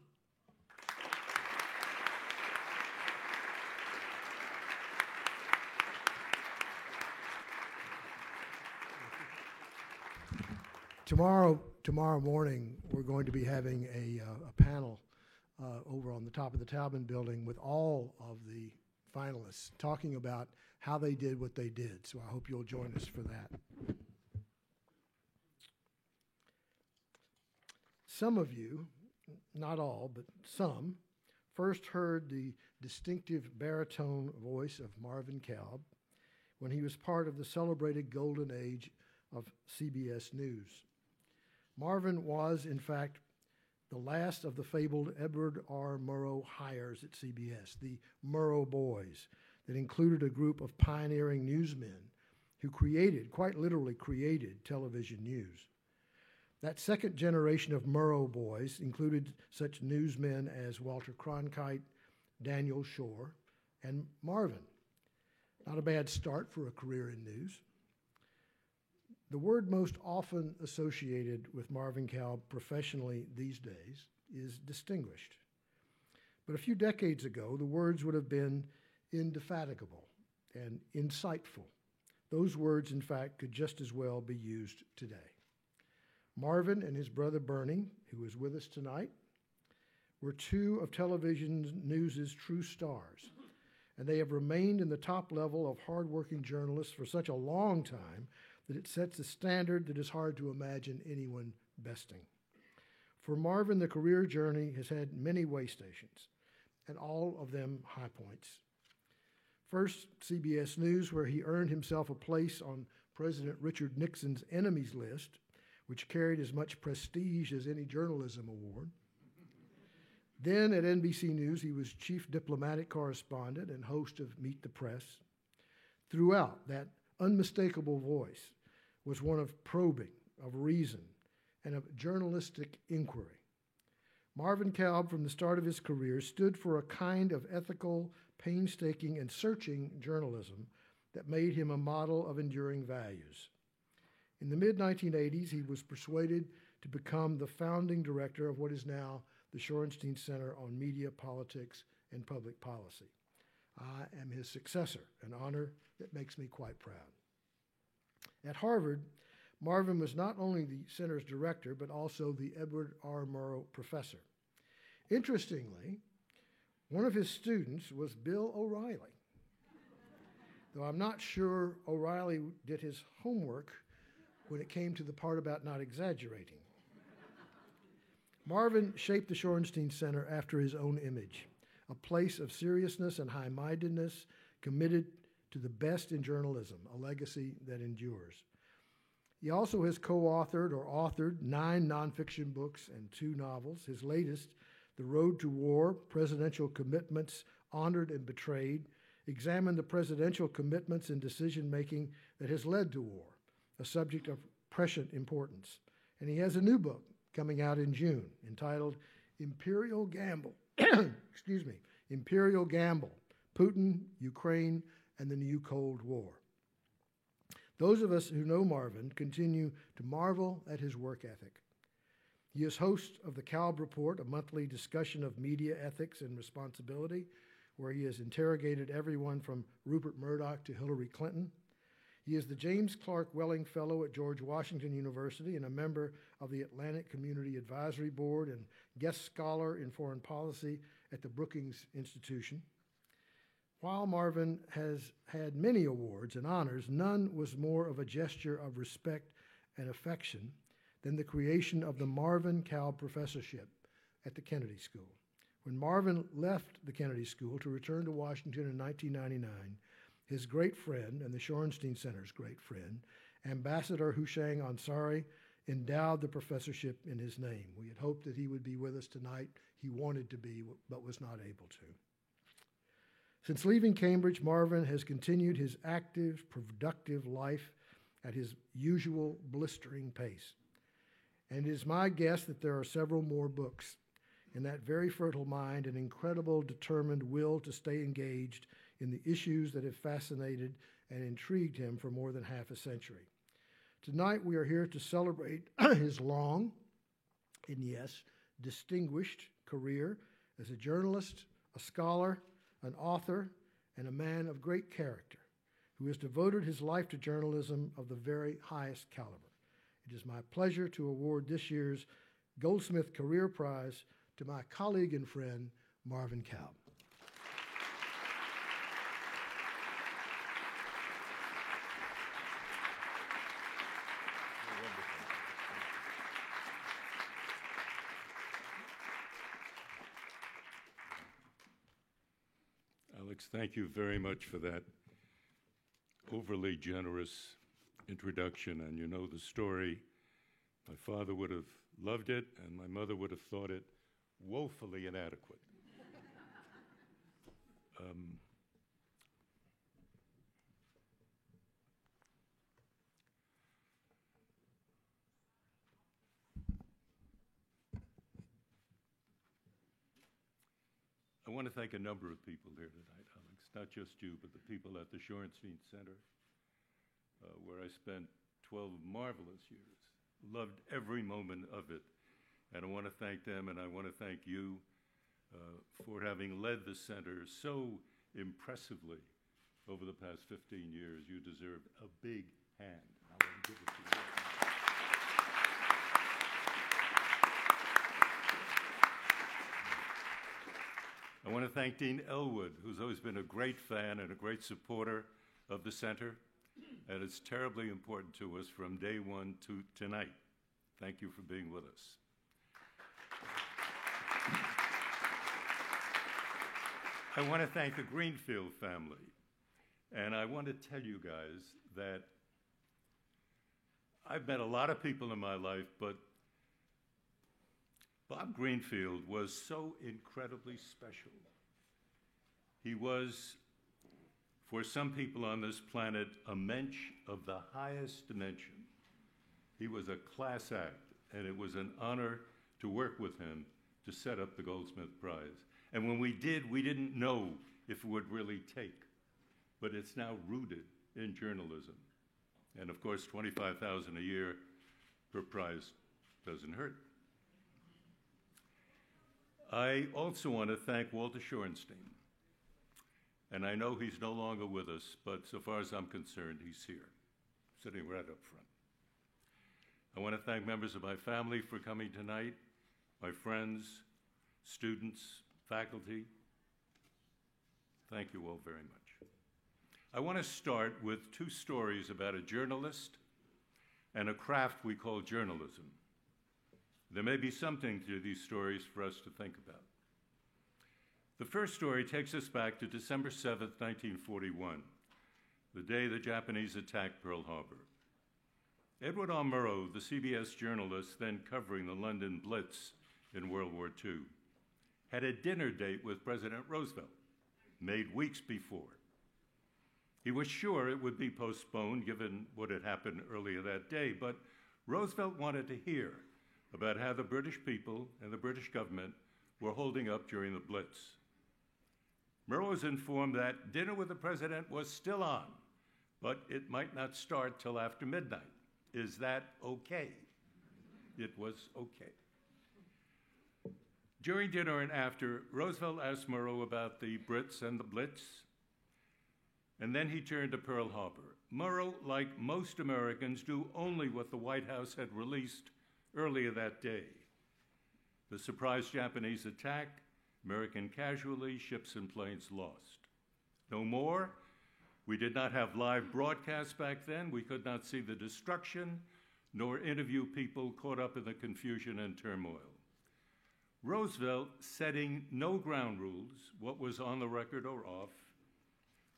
Tomorrow morning, we're going to be having a panel over on the top of the Taubman building with all of the finalists talking about how they did what they did. So I hope you'll join us for that. Some of you, not all, but some, first heard the distinctive baritone voice of Marvin Kalb when he was part of the celebrated golden age of CBS News. Marvin was, in fact, the last of the fabled Edward R. Murrow hires at CBS, the Murrow Boys, that included a group of pioneering newsmen who quite literally created television news. That second generation of Murrow Boys included such newsmen as Walter Cronkite, Daniel Shore, and Marvin. Not a bad start for a career in news. The word most often associated with Marvin Kalb professionally these days is distinguished. But a few decades ago, the words would have been indefatigable and insightful. Those words, in fact, could just as well be used today. Marvin and his brother Bernie, who is with us tonight, were two of television news's true stars, and they have remained in the top level of hardworking journalists for such a long time that it sets a standard that is hard to imagine anyone besting. For Marvin, the career journey has had many way stations, and all of them high points. First, CBS News, where he earned himself a place on President Richard Nixon's enemies list, which carried as much prestige as any journalism award. Then at NBC News, he was chief diplomatic correspondent and host of Meet the Press. Throughout, that unmistakable voice was one of probing, of reason, and of journalistic inquiry. Marvin Kalb, from the start of his career, stood for a kind of ethical, painstaking, and searching journalism that made him a model of enduring values. In the mid-1980s, he was persuaded to become the founding director of what is now the Shorenstein Center on Media, Politics, and Public Policy. I am his successor, an honor that makes me quite proud. At Harvard, Marvin was not only the center's director, but also the Edward R. Murrow Professor. Interestingly, one of his students was Bill O'Reilly, though I'm not sure O'Reilly did his homework when it came to the part about not exaggerating. Marvin shaped the Shorenstein Center after his own image, a place of seriousness and high-mindedness committed to the best in journalism, a legacy that endures. He also has co-authored or authored 9 nonfiction books and 2 novels. His latest, The Road to War, Presidential Commitments Honored and Betrayed, examined the presidential commitments and decision-making that has led to war, a subject of prescient importance. And he has a new book coming out in June entitled Imperial Gamble, Imperial Gamble, Putin, Ukraine, and the New Cold War. Those of us who know Marvin continue to marvel at his work ethic. He is host of the Kalb Report, a monthly discussion of media ethics and responsibility, where he has interrogated everyone from Rupert Murdoch to Hillary Clinton. He is the James Clark Welling Fellow at George Washington University and a member of the Atlantic Community Advisory Board and guest scholar in foreign policy at the Brookings Institution. While Marvin has had many awards and honors, none was more of a gesture of respect and affection than the creation of the Marvin Kalb Professorship at the Kennedy School. When Marvin left the Kennedy School to return to Washington in 1999, his great friend, and the Shorenstein Center's great friend, Ambassador Hushang Ansari, endowed the professorship in his name. We had hoped that he would be with us tonight. He wanted to be, but was not able to. Since leaving Cambridge, Marvin has continued his active, productive life at his usual blistering pace. And it is my guess that there are several more books. In that very fertile mind and incredible determined will to stay engaged in the issues that have fascinated and intrigued him for more than half a century. Tonight we are here to celebrate his long and yes, distinguished career as a journalist, a scholar, an author, and a man of great character who has devoted his life to journalism of the very highest caliber. It is my pleasure to award this year's Goldsmith Career Prize to my colleague and friend, Marvin Kalb. Alex, thank you very much for that overly generous introduction. And you know the story. My father would have loved it, and my mother would have thought it woefully inadequate. I want to thank a number of people here tonight, Alex, not just you, but the people at the Shorenstein Center, where I spent 12 marvelous years, loved every moment of it. And I want to thank them, and I want to thank you for having led the center so impressively over the past 15 years. You deserve a big hand. I want to give it to you. I want to thank Dean Elwood, who's always been a great fan and a great supporter of the center, and it's terribly important to us from day one to tonight. Thank you for being with us. I want to thank the Greenfield family, and I want to tell you guys that I've met a lot of people in my life, but Bob Greenfield was so incredibly special. He was, for some people on this planet, a mensch of the highest dimension. He was a class act, and it was an honor to work with him to set up the Goldsmith Prize. And when we did, we didn't know if it would really take, but it's now rooted in journalism. And of course, $25,000 a year per prize doesn't hurt. I also want to thank Walter Shorenstein. And I know he's no longer with us, but so far as I'm concerned, he's here, sitting right up front. I want to thank members of my family for coming tonight, my friends, students, faculty. Thank you all very much. I want to start with two stories about a journalist and a craft we call journalism. There may be something to these stories for us to think about. The first story takes us back to December 7th, 1941, the day the Japanese attacked Pearl Harbor. Edward R. Murrow, the CBS journalist then covering the London Blitz in World War II, had a dinner date with President Roosevelt, made weeks before. He was sure it would be postponed given what had happened earlier that day, but Roosevelt wanted to hear about how the British people and the British government were holding up during the Blitz. Murrow was informed that dinner with the president was still on, but it might not start till after midnight. Is that okay? It was okay. During dinner and after, Roosevelt asked Murrow about the Brits and the Blitz, and then he turned to Pearl Harbor. Murrow, like most Americans, knew only what the White House had released earlier that day. The surprise Japanese attack, American casualties, ships and planes lost. No more. We did not have live broadcasts back then. We could not see the destruction, nor interview people caught up in the confusion and turmoil. Roosevelt, setting no ground rules, what was on the record or off,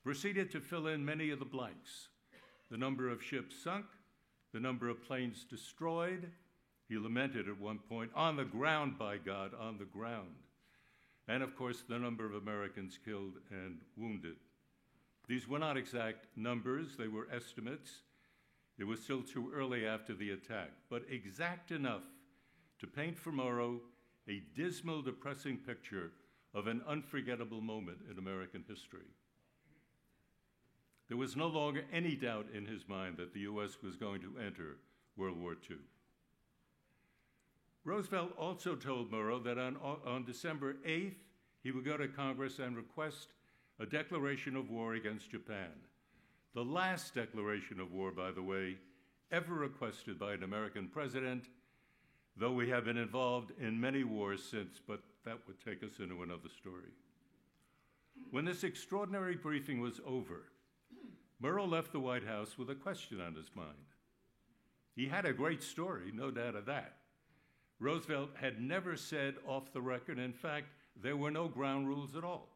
proceeded to fill in many of the blanks. The number of ships sunk, the number of planes destroyed. He lamented at one point, on the ground, by God, on the ground. And of course, the number of Americans killed and wounded. These were not exact numbers, they were estimates. It was still too early after the attack, but exact enough to paint for Murrow a dismal, depressing picture of an unforgettable moment in American history. There was no longer any doubt in his mind that the U.S. was going to enter World War II. Roosevelt also told Murrow that on December 8th, he would go to Congress and request a declaration of war against Japan. The last declaration of war, by the way, ever requested by an American president, though we have been involved in many wars since, but that would take us into another story. When this extraordinary briefing was over, Murrow left the White House with a question on his mind. He had a great story, no doubt of that. Roosevelt had never said off the record, in fact, there were no ground rules at all.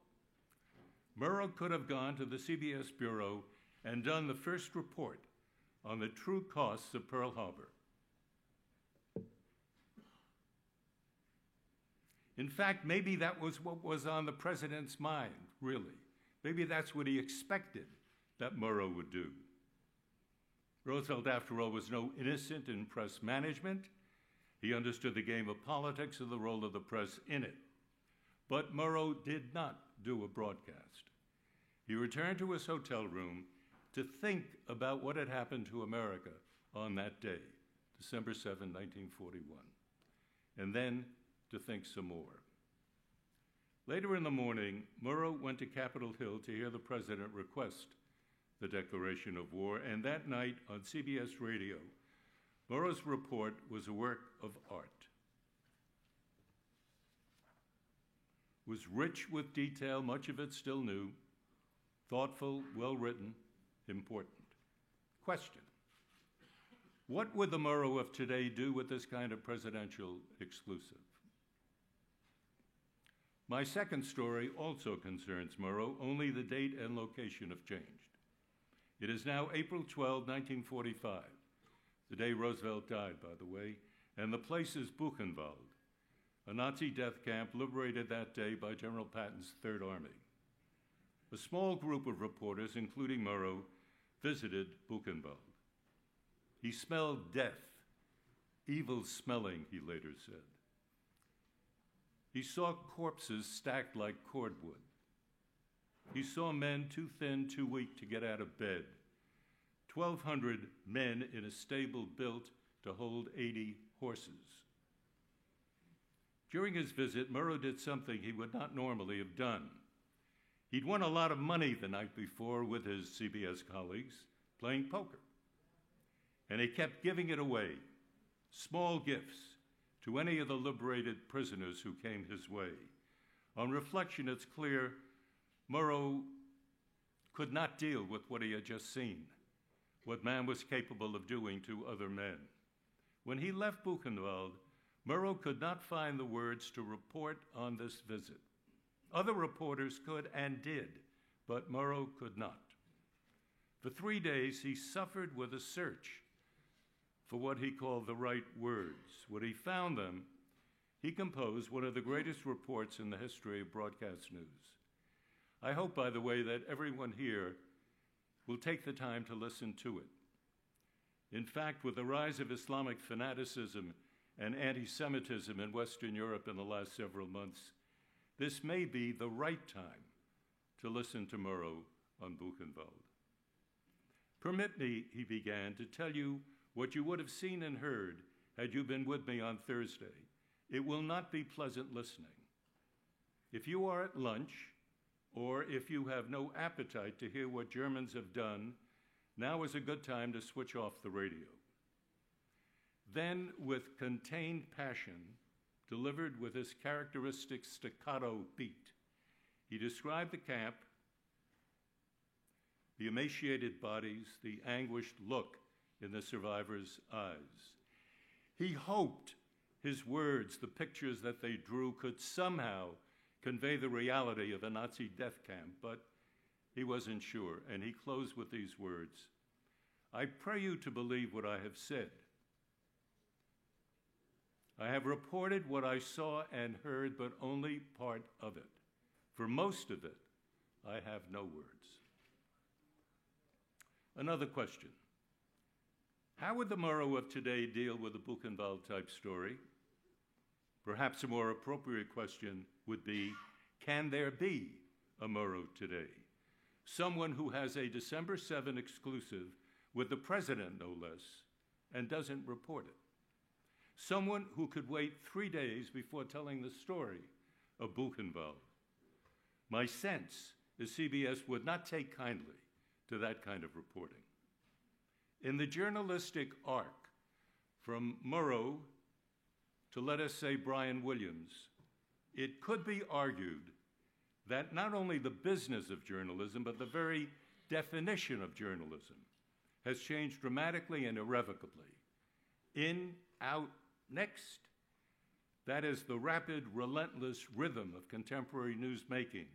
Murrow could have gone to the CBS Bureau and done the first report on the true costs of Pearl Harbor. In fact, maybe that was what was on the president's mind, really. Maybe that's what he expected that Murrow would do. Roosevelt, after all, was no innocent in press management. He understood the game of politics and the role of the press in it. But Murrow did not do a broadcast. He returned to his hotel room to think about what had happened to America on that day, December 7, 1941, and then to think some more. Later in the morning, Murrow went to Capitol Hill to hear the president request the declaration of war, and that night on CBS Radio, Murrow's report was a work of art. was rich with detail, much of it still new, thoughtful, well-written, important. Question: what would the Murrow of today do with this kind of presidential exclusive? My second story also concerns Murrow, only the date and location have changed. It is now April 12, 1945, the day Roosevelt died, by the way, and the place is Buchenwald, a Nazi death camp liberated that day by General Patton's Third Army. A small group of reporters, including Murrow, visited Buchenwald. He smelled death, evil smelling, he later said. He saw corpses stacked like cordwood. He saw men too thin, too weak to get out of bed. 1,200 men in a stable built to hold 80 horses. During his visit, Murrow did something he would not normally have done. He'd won a lot of money the night before with his CBS colleagues playing poker. And he kept giving it away, small gifts, to any of the liberated prisoners who came his way. On reflection, it's clear Murrow could not deal with what he had just seen, what man was capable of doing to other men. When he left Buchenwald, Murrow could not find the words to report on this visit. Other reporters could and did, but Murrow could not. For 3 days, he suffered with a search for what he called the right words. When he found them, he composed one of the greatest reports in the history of broadcast news. I hope, by the way, that everyone here will take the time to listen to it. In fact, with the rise of Islamic fanaticism and anti-Semitism in Western Europe in the last several months, this may be the right time to listen to Murrow on Buchenwald. Permit me, he began, to tell you what you would have seen and heard had you been with me on Thursday. It will not be pleasant listening. If you are at lunch, or if you have no appetite to hear what Germans have done, now is a good time to switch off the radio. Then, with contained passion, delivered with his characteristic staccato beat, he described the camp, the emaciated bodies, the anguished look in the survivors' eyes. He hoped his words, the pictures that they drew, could somehow convey the reality of a Nazi death camp, but he wasn't sure, and he closed with these words: I pray you to believe what I have said. I have reported what I saw and heard, but only part of it. For most of it, I have no words. Another question. How would the Murrow of today deal with a Buchenwald-type story? Perhaps a more appropriate question would be, can there be a Murrow today? Someone who has a December 7 exclusive with the president, no less, and doesn't report it. Someone who could wait 3 days before telling the story of Buchenwald. My sense is CBS would not take kindly to that kind of reporting. In the journalistic arc, from Murrow to, let us say, Brian Williams, it could be argued that not only the business of journalism, but the very definition of journalism has changed dramatically and irrevocably. In, out, next. That is the rapid, relentless rhythm of contemporary newsmaking,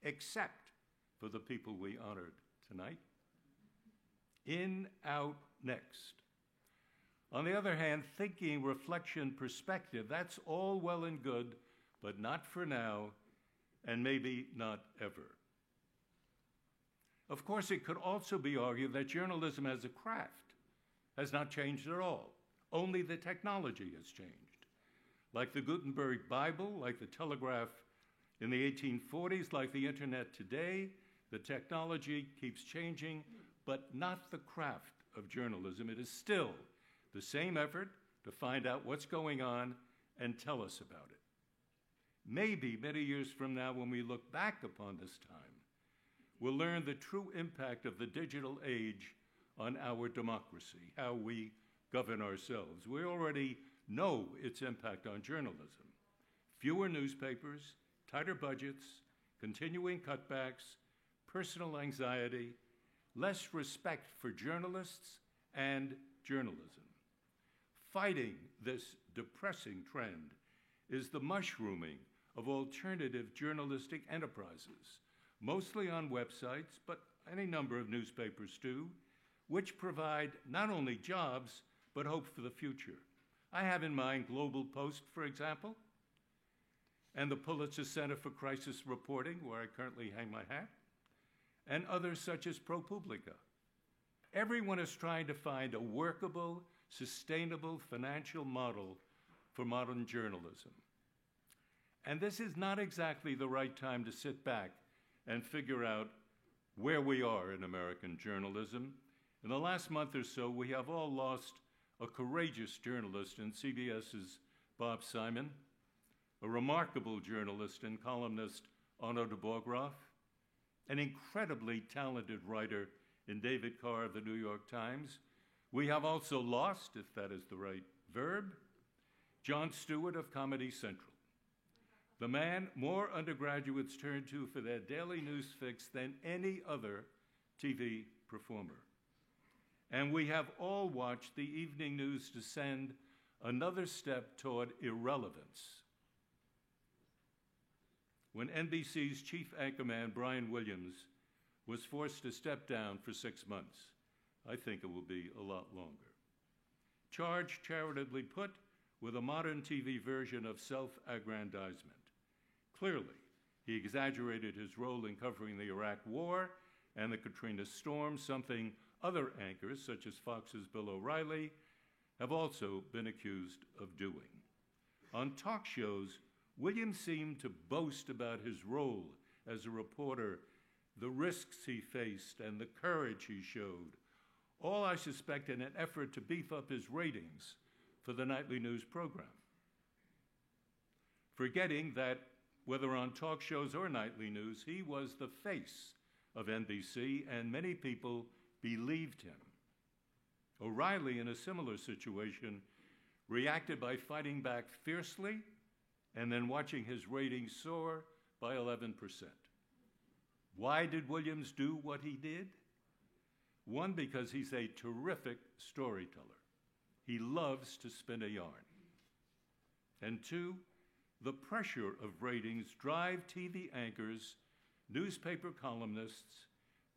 except for the people we honored tonight. In, out, next. On the other hand, thinking, reflection, perspective, that's all well and good, but not for now, and maybe not ever. Of course, it could also be argued that journalism as a craft has not changed at all. Only the technology has changed. Like the Gutenberg Bible, like the telegraph in the 1840s, like the internet today, the technology keeps changing, but not the craft of journalism. It is still the same effort to find out what's going on and tell us about it. Maybe many years from now, when we look back upon this time, we'll learn the true impact of the digital age on our democracy, how we govern ourselves. We already know its impact on journalism. Fewer newspapers, tighter budgets, continuing cutbacks, personal anxiety, less respect for journalists and journalism. Fighting this depressing trend is the mushrooming of alternative journalistic enterprises, mostly on websites, but any number of newspapers too, which provide not only jobs, but hope for the future. I have in mind Global Post, for example, and the Pulitzer Center for Crisis Reporting, where I currently hang my hat, and others such as ProPublica. Everyone is trying to find a workable, sustainable financial model for modern journalism. And this is not exactly the right time to sit back and figure out where we are in American journalism. In the last month or so, we have all lost a courageous journalist in CBS's Bob Simon, a remarkable journalist and columnist, Arnaud de Borgraff, an incredibly talented writer in David Carr of the New York Times. We have also lost, if that is the right verb, Jon Stewart of Comedy Central, the man more undergraduates turn to for their daily news fix than any other TV performer. And we have all watched the evening news descend another step toward irrelevance. When NBC's chief anchorman, Brian Williams, was forced to step down for 6 months, I think it will be a lot longer. Charged, charitably put, with a modern TV version of self-aggrandizement. Clearly, he exaggerated his role in covering the Iraq War and the Katrina storm, something other anchors, such as Fox's Bill O'Reilly, have also been accused of doing. On talk shows, Williams seemed to boast about his role as a reporter, the risks he faced, and the courage he showed, all, I suspect, in an effort to beef up his ratings for the nightly news program. Forgetting that, whether on talk shows or nightly news, he was the face of NBC, and many people believed him. O'Reilly, in a similar situation, reacted by fighting back fiercely and then watching his ratings soar by 11%. Why did Williams do what he did? One, because he's a terrific storyteller. He loves to spin a yarn. And two, the pressure of ratings drive TV anchors, newspaper columnists,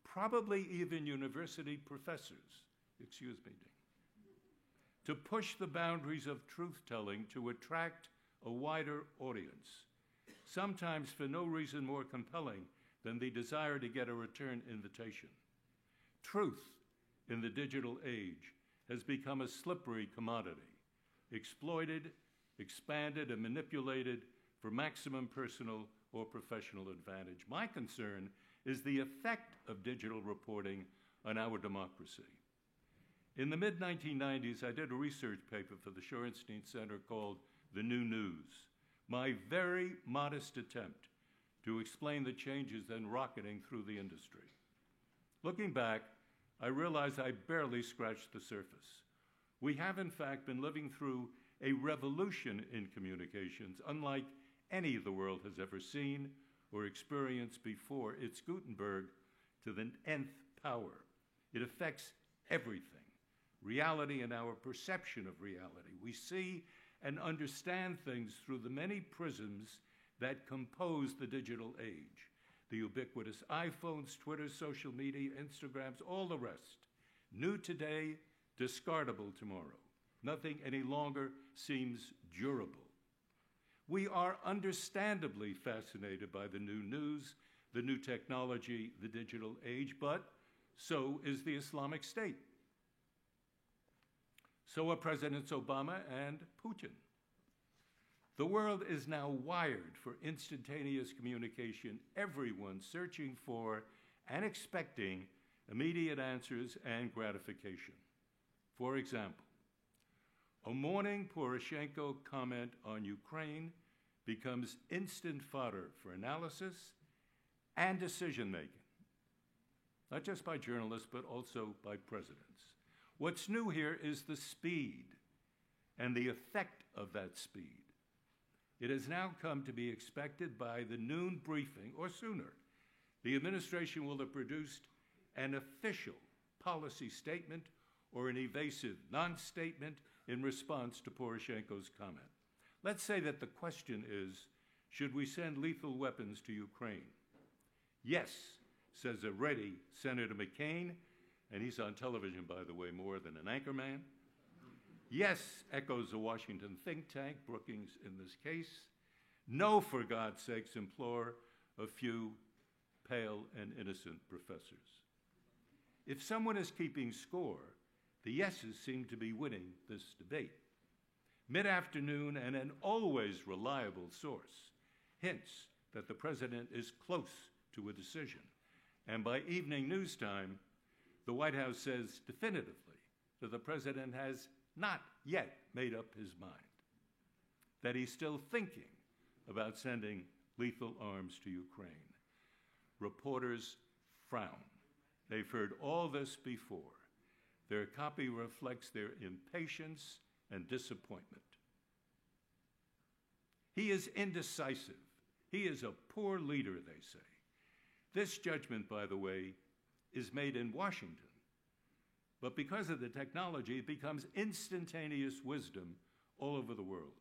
probably even university professors, excuse me, to push the boundaries of truth-telling to attract a wider audience, sometimes for no reason more compelling than the desire to get a return invitation. Truth in the digital age has become a slippery commodity, exploited, expanded, and manipulated for maximum personal or professional advantage. My concern is the effect of digital reporting on our democracy. In the mid-1990s, I did a research paper for the Shorenstein Center called The New News, my very modest attempt to explain the changes then rocketing through the industry. Looking back, I realize I barely scratched the surface. We have, in fact, been living through a revolution in communications unlike any the world has ever seen or experienced before. It's Gutenberg to the nth power. It affects everything, reality and our perception of reality. We see and understand things through the many prisms that compose the digital age. The ubiquitous iPhones, Twitter, social media, Instagrams, all the rest. New today, discardable tomorrow. Nothing any longer seems durable. We are understandably fascinated by the new news, the new technology, the digital age, but so is the Islamic State. So are Presidents Obama and Putin. The world is now wired for instantaneous communication, everyone searching for and expecting immediate answers and gratification. For example, a morning Poroshenko comment on Ukraine becomes instant fodder for analysis and decision-making, not just by journalists, but also by presidents. What's new here is the speed and the effect of that speed. It has now come to be expected by the noon briefing or sooner. The administration will have produced an official policy statement or an evasive non-statement in response to Poroshenko's comment. Let's say that the question is, should we send lethal weapons to Ukraine? Yes, says a ready Senator McCain, and he's on television, by the way, more than an anchorman. Yes, echoes a Washington think tank, Brookings in this case. No, for God's sakes, implore a few pale and innocent professors. If someone is keeping score, the yeses seem to be winning this debate. Mid-afternoon and an always reliable source hints that the president is close to a decision. And by evening news time, the White House says definitively that the president has not yet made up his mind, that he's still thinking about sending lethal arms to Ukraine. Reporters frown. They've heard all this before. Their copy reflects their impatience and disappointment. He is indecisive. He is a poor leader, they say. This judgment, by the way, is made in Washington. But because of the technology, it becomes instantaneous wisdom all over the world.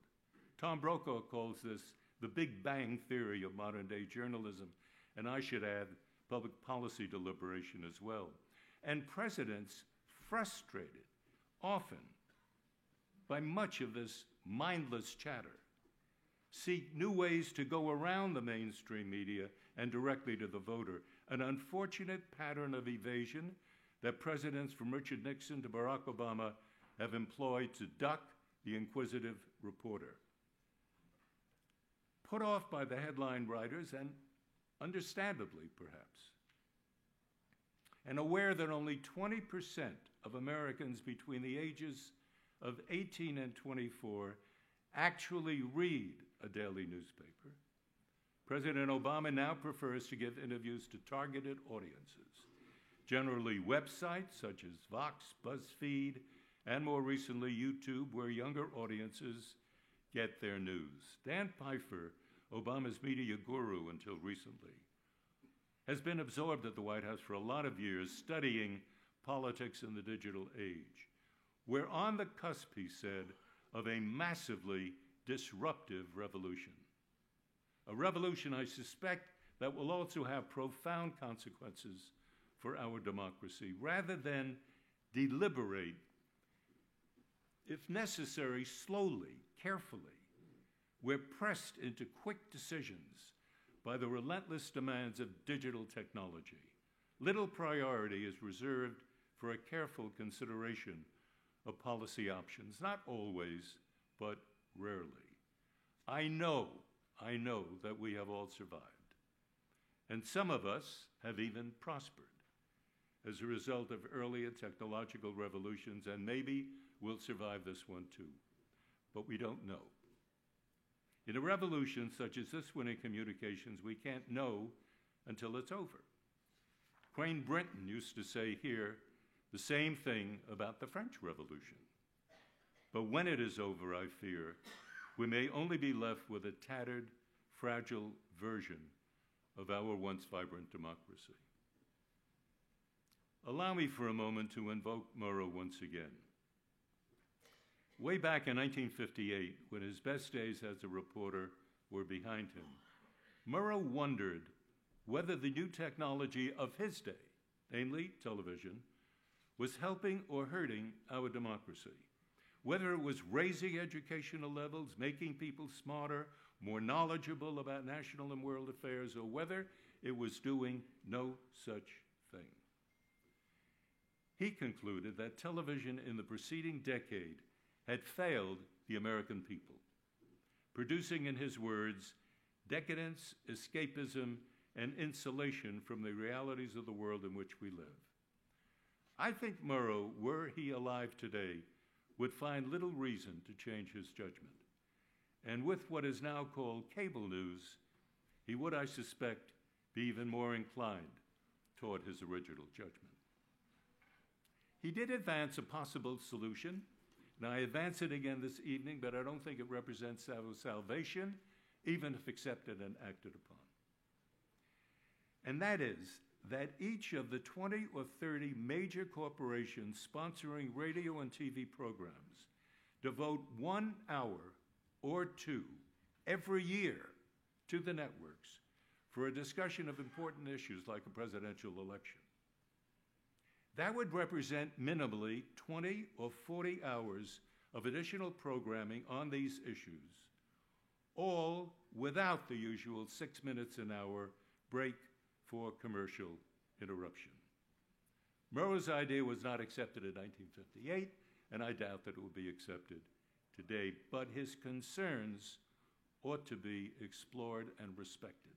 Tom Brokaw calls this the Big Bang theory of modern-day journalism, and I should add public policy deliberation as well. And presidents, frustrated often by much of this mindless chatter, seek new ways to go around the mainstream media and directly to the voter, an unfortunate pattern of evasion that presidents from Richard Nixon to Barack Obama have employed to duck the inquisitive reporter. Put off by the headline writers, and understandably perhaps, and aware that only 20% of Americans between the ages of 18 and 24 actually read a daily newspaper, President Obama now prefers to give interviews to targeted audiences, generally websites such as Vox, BuzzFeed, and more recently YouTube, where younger audiences get their news. Dan Pfeiffer, Obama's media guru until recently, has been absorbed at the White House for a lot of years studying politics in the digital age. We're on the cusp, he said, of a massively disruptive revolution. A revolution, I suspect, that will also have profound consequences for our democracy. Rather than deliberate, if necessary, slowly, carefully, we're pressed into quick decisions by the relentless demands of digital technology. Little priority is reserved for a careful consideration of policy options, not always, but rarely. I know that we have all survived, and some of us have even prospered as a result of earlier technological revolutions, and maybe we'll survive this one too, but we don't know. In a revolution such as this one in communications, we can't know until it's over. Crane Brinton used to say here the same thing about the French Revolution. But when it is over, I fear, we may only be left with a tattered, fragile version of our once vibrant democracy. Allow me for a moment to invoke Murrow once again. Way back in 1958, when his best days as a reporter were behind him, Murrow wondered whether the new technology of his day, namely television, was helping or hurting our democracy. Whether it was raising educational levels, making people smarter, more knowledgeable about national and world affairs, or whether it was doing no such thing. He concluded that television in the preceding decade had failed the American people, producing, in his words, decadence, escapism, and insulation from the realities of the world in which we live. I think Murrow, were he alive today, would find little reason to change his judgment. And with what is now called cable news, he would, I suspect, be even more inclined toward his original judgment. He did advance a possible solution, Now, I advance it again this evening, but I don't think it represents our salvation, even if accepted and acted upon. And that is that each of the 20 or 30 major corporations sponsoring radio and TV programs devote 1 hour or 2 every year to the networks for a discussion of important issues like a presidential election. That would represent minimally 20 or 40 hours of additional programming on these issues, all without the usual 6 minutes an hour break for commercial interruption. Murrow's idea was not accepted in 1958, and I doubt that it will be accepted today, but his concerns ought to be explored and respected.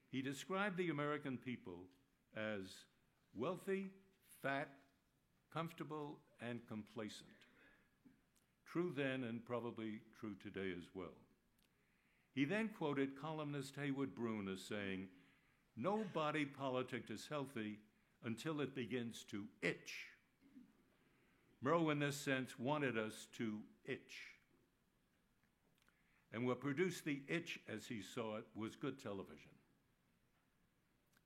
He described the American people as wealthy, fat, comfortable, and complacent. True then and probably true today as well. He then quoted columnist Haywood Broun as saying, "No body politic is healthy until it begins to itch." Murrow, in this sense, wanted us to itch. And what produced the itch, as he saw it, was good television.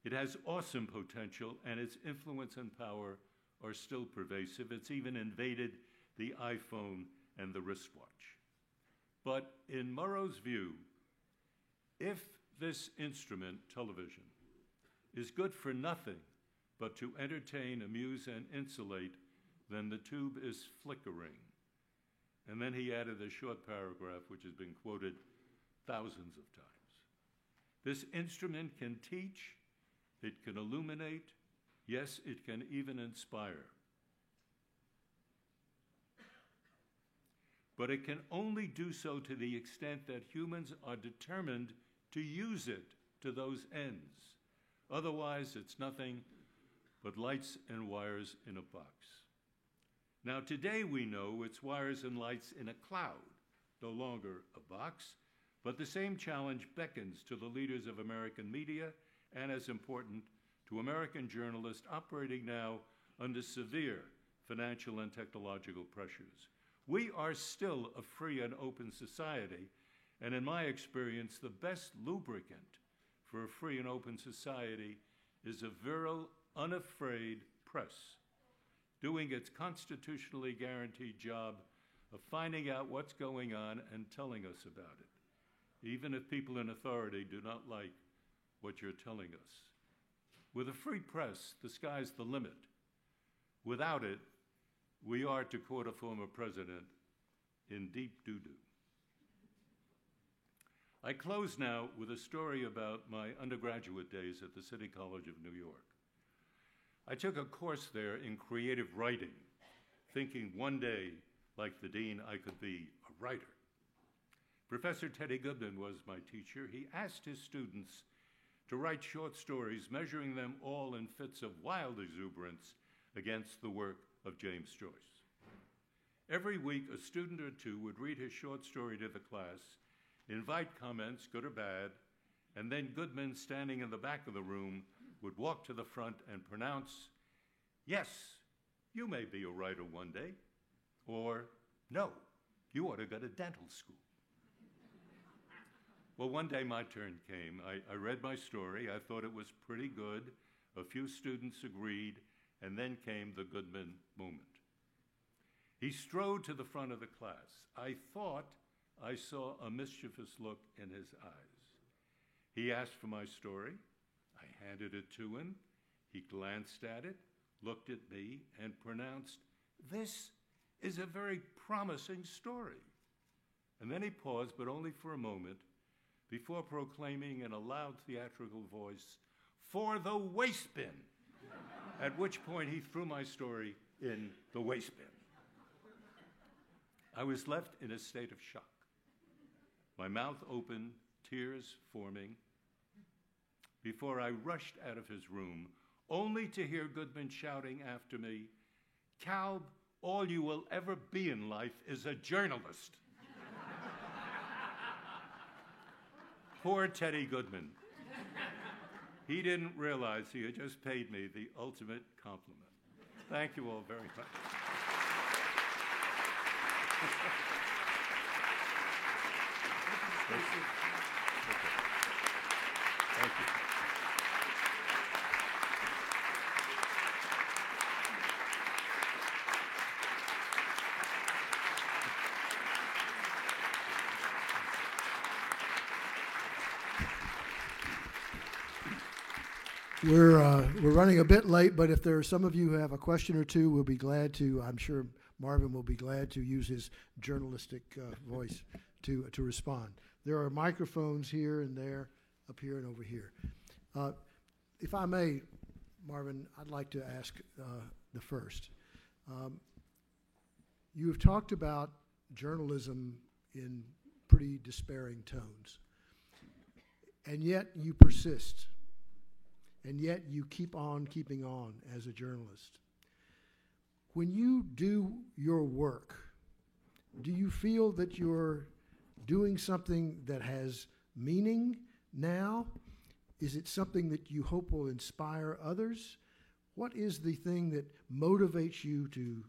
It has awesome potential, and its influence and power are still pervasive. It's even invaded the iPhone and the wristwatch. But in Murrow's view, if this instrument, television, is good for nothing but to entertain, amuse, and insulate, then the tube is flickering. And then he added a short paragraph which has been quoted thousands of times. This instrument can teach, it can illuminate, yes, it can even inspire. But it can only do so to the extent that humans are determined to use it to those ends. Otherwise, it's nothing but lights and wires in a box. Now, today we know it's wires and lights in a cloud, no longer a box, but the same challenge beckons to the leaders of American media and, as important, to American journalists operating now under severe financial and technological pressures. We are still a free and open society, and in my experience, the best lubricant for a free and open society is a virile, unafraid press, doing its constitutionally guaranteed job of finding out what's going on and telling us about it, even if people in authority do not like what you're telling us. With a free press, the sky's the limit. Without it, we are, to quote a former president, in deep doo-doo. I close now with a story about my undergraduate days at the City College of New York. I took a course there in creative writing, thinking one day, like the dean, I could be a writer. Professor Teddy Goodman was my teacher. He asked his students to write short stories, measuring them all in fits of wild exuberance against the work of James Joyce. Every week, a student or two would read his short story to the class, invite comments, good or bad, and then Goodman, standing in the back of the room, would walk to the front and pronounce, "Yes, you may be a writer one day," or, "No, you ought to go to dental school." Well, one day my turn came. I read my story. I thought it was pretty good. A few students agreed, and then came the Goodman moment. He strode to the front of the class. I thought I saw a mischievous look in his eyes. He asked for my story. I handed it to him. He glanced at it, looked at me, and pronounced, "This is a very promising story." And then he paused, but only for a moment, before proclaiming in a loud theatrical voice, "For the waste bin," at which point he threw my story in the waste bin. I was left in a state of shock. My mouth open, tears forming, before I rushed out of his room, only to hear Goodman shouting after me, "Calb, all you will ever be in life is a journalist." Poor Teddy Goodman. He didn't realize he had just paid me the ultimate compliment. Thank you all very much. Thank you. We're running a bit late, but if there are some of you who have a question or two, we'll be glad to. I'm sure Marvin will be glad to use his journalistic voice to respond. There are microphones here and there, up here and over here. If I may, Marvin, I'd like to ask the first. You have talked about journalism in pretty despairing tones, and yet you persist. And yet you keep on keeping on as a journalist. When you do your work, do you feel that you're doing something that has meaning now? Is it something that you hope will inspire others? What is the thing that motivates you to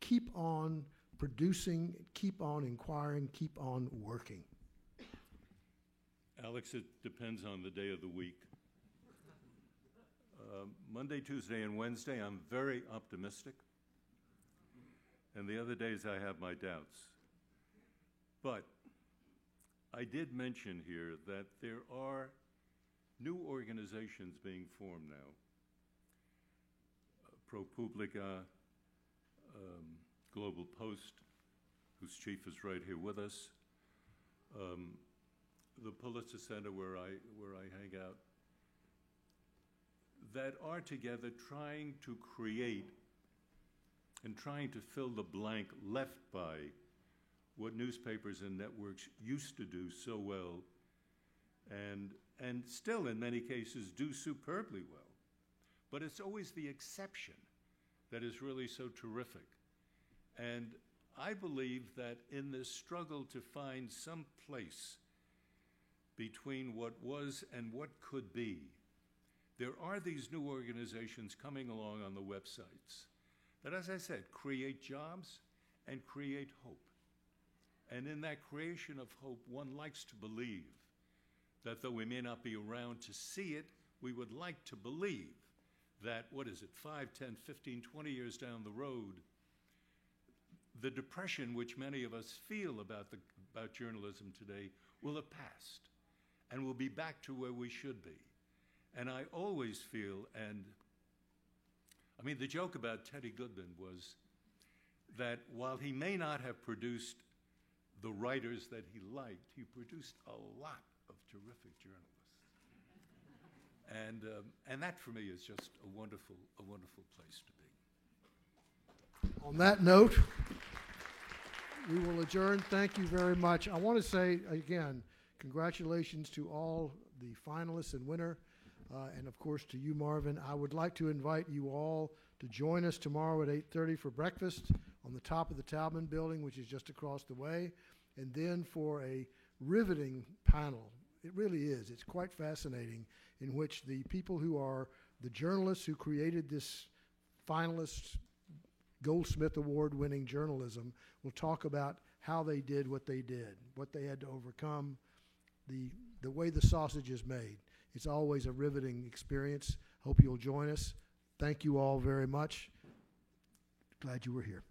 keep on producing, keep on inquiring, keep on working? Alex, it depends on the day of the week. Monday, Tuesday, and Wednesday, I'm very optimistic. And the other days, I have my doubts. But I did mention here that there are new organizations being formed now. ProPublica, Global Post, whose chief is right here with us, the Pulitzer Center where I hang out, that are together trying to create and trying to fill the blank left by what newspapers and networks used to do so well and still in many cases do superbly well. But it's always the exception that is really so terrific. And I believe that in this struggle to find some place between what was and what could be, there are these new organizations coming along on the websites that, as I said, create jobs and create hope. And in that creation of hope, one likes to believe that though we may not be around to see it, we would like to believe that, 5, 10, 15, 20 years down the road, the depression which many of us feel about journalism today will have passed and we'll be back to where we should be. And I always feel, the joke about Teddy Goodman was that while he may not have produced the writers that he liked, he produced a lot of terrific journalists. And that for me is just a wonderful place to be. On that note, we will adjourn. Thank you very much. I want to say again, congratulations to all the finalists and winner. And of course to you, Marvin. I would like to invite you all to join us tomorrow at 8:30 for breakfast on the top of the Taubman building, which is just across the way, and then for a riveting panel. It really is. It's quite fascinating, in which the people who are the journalists who created this finalist Goldsmith Award-winning journalism will talk about how they did, what they had to overcome, the way the sausage is made. It's always a riveting experience. Hope you'll join us. Thank you all very much. Glad you were here.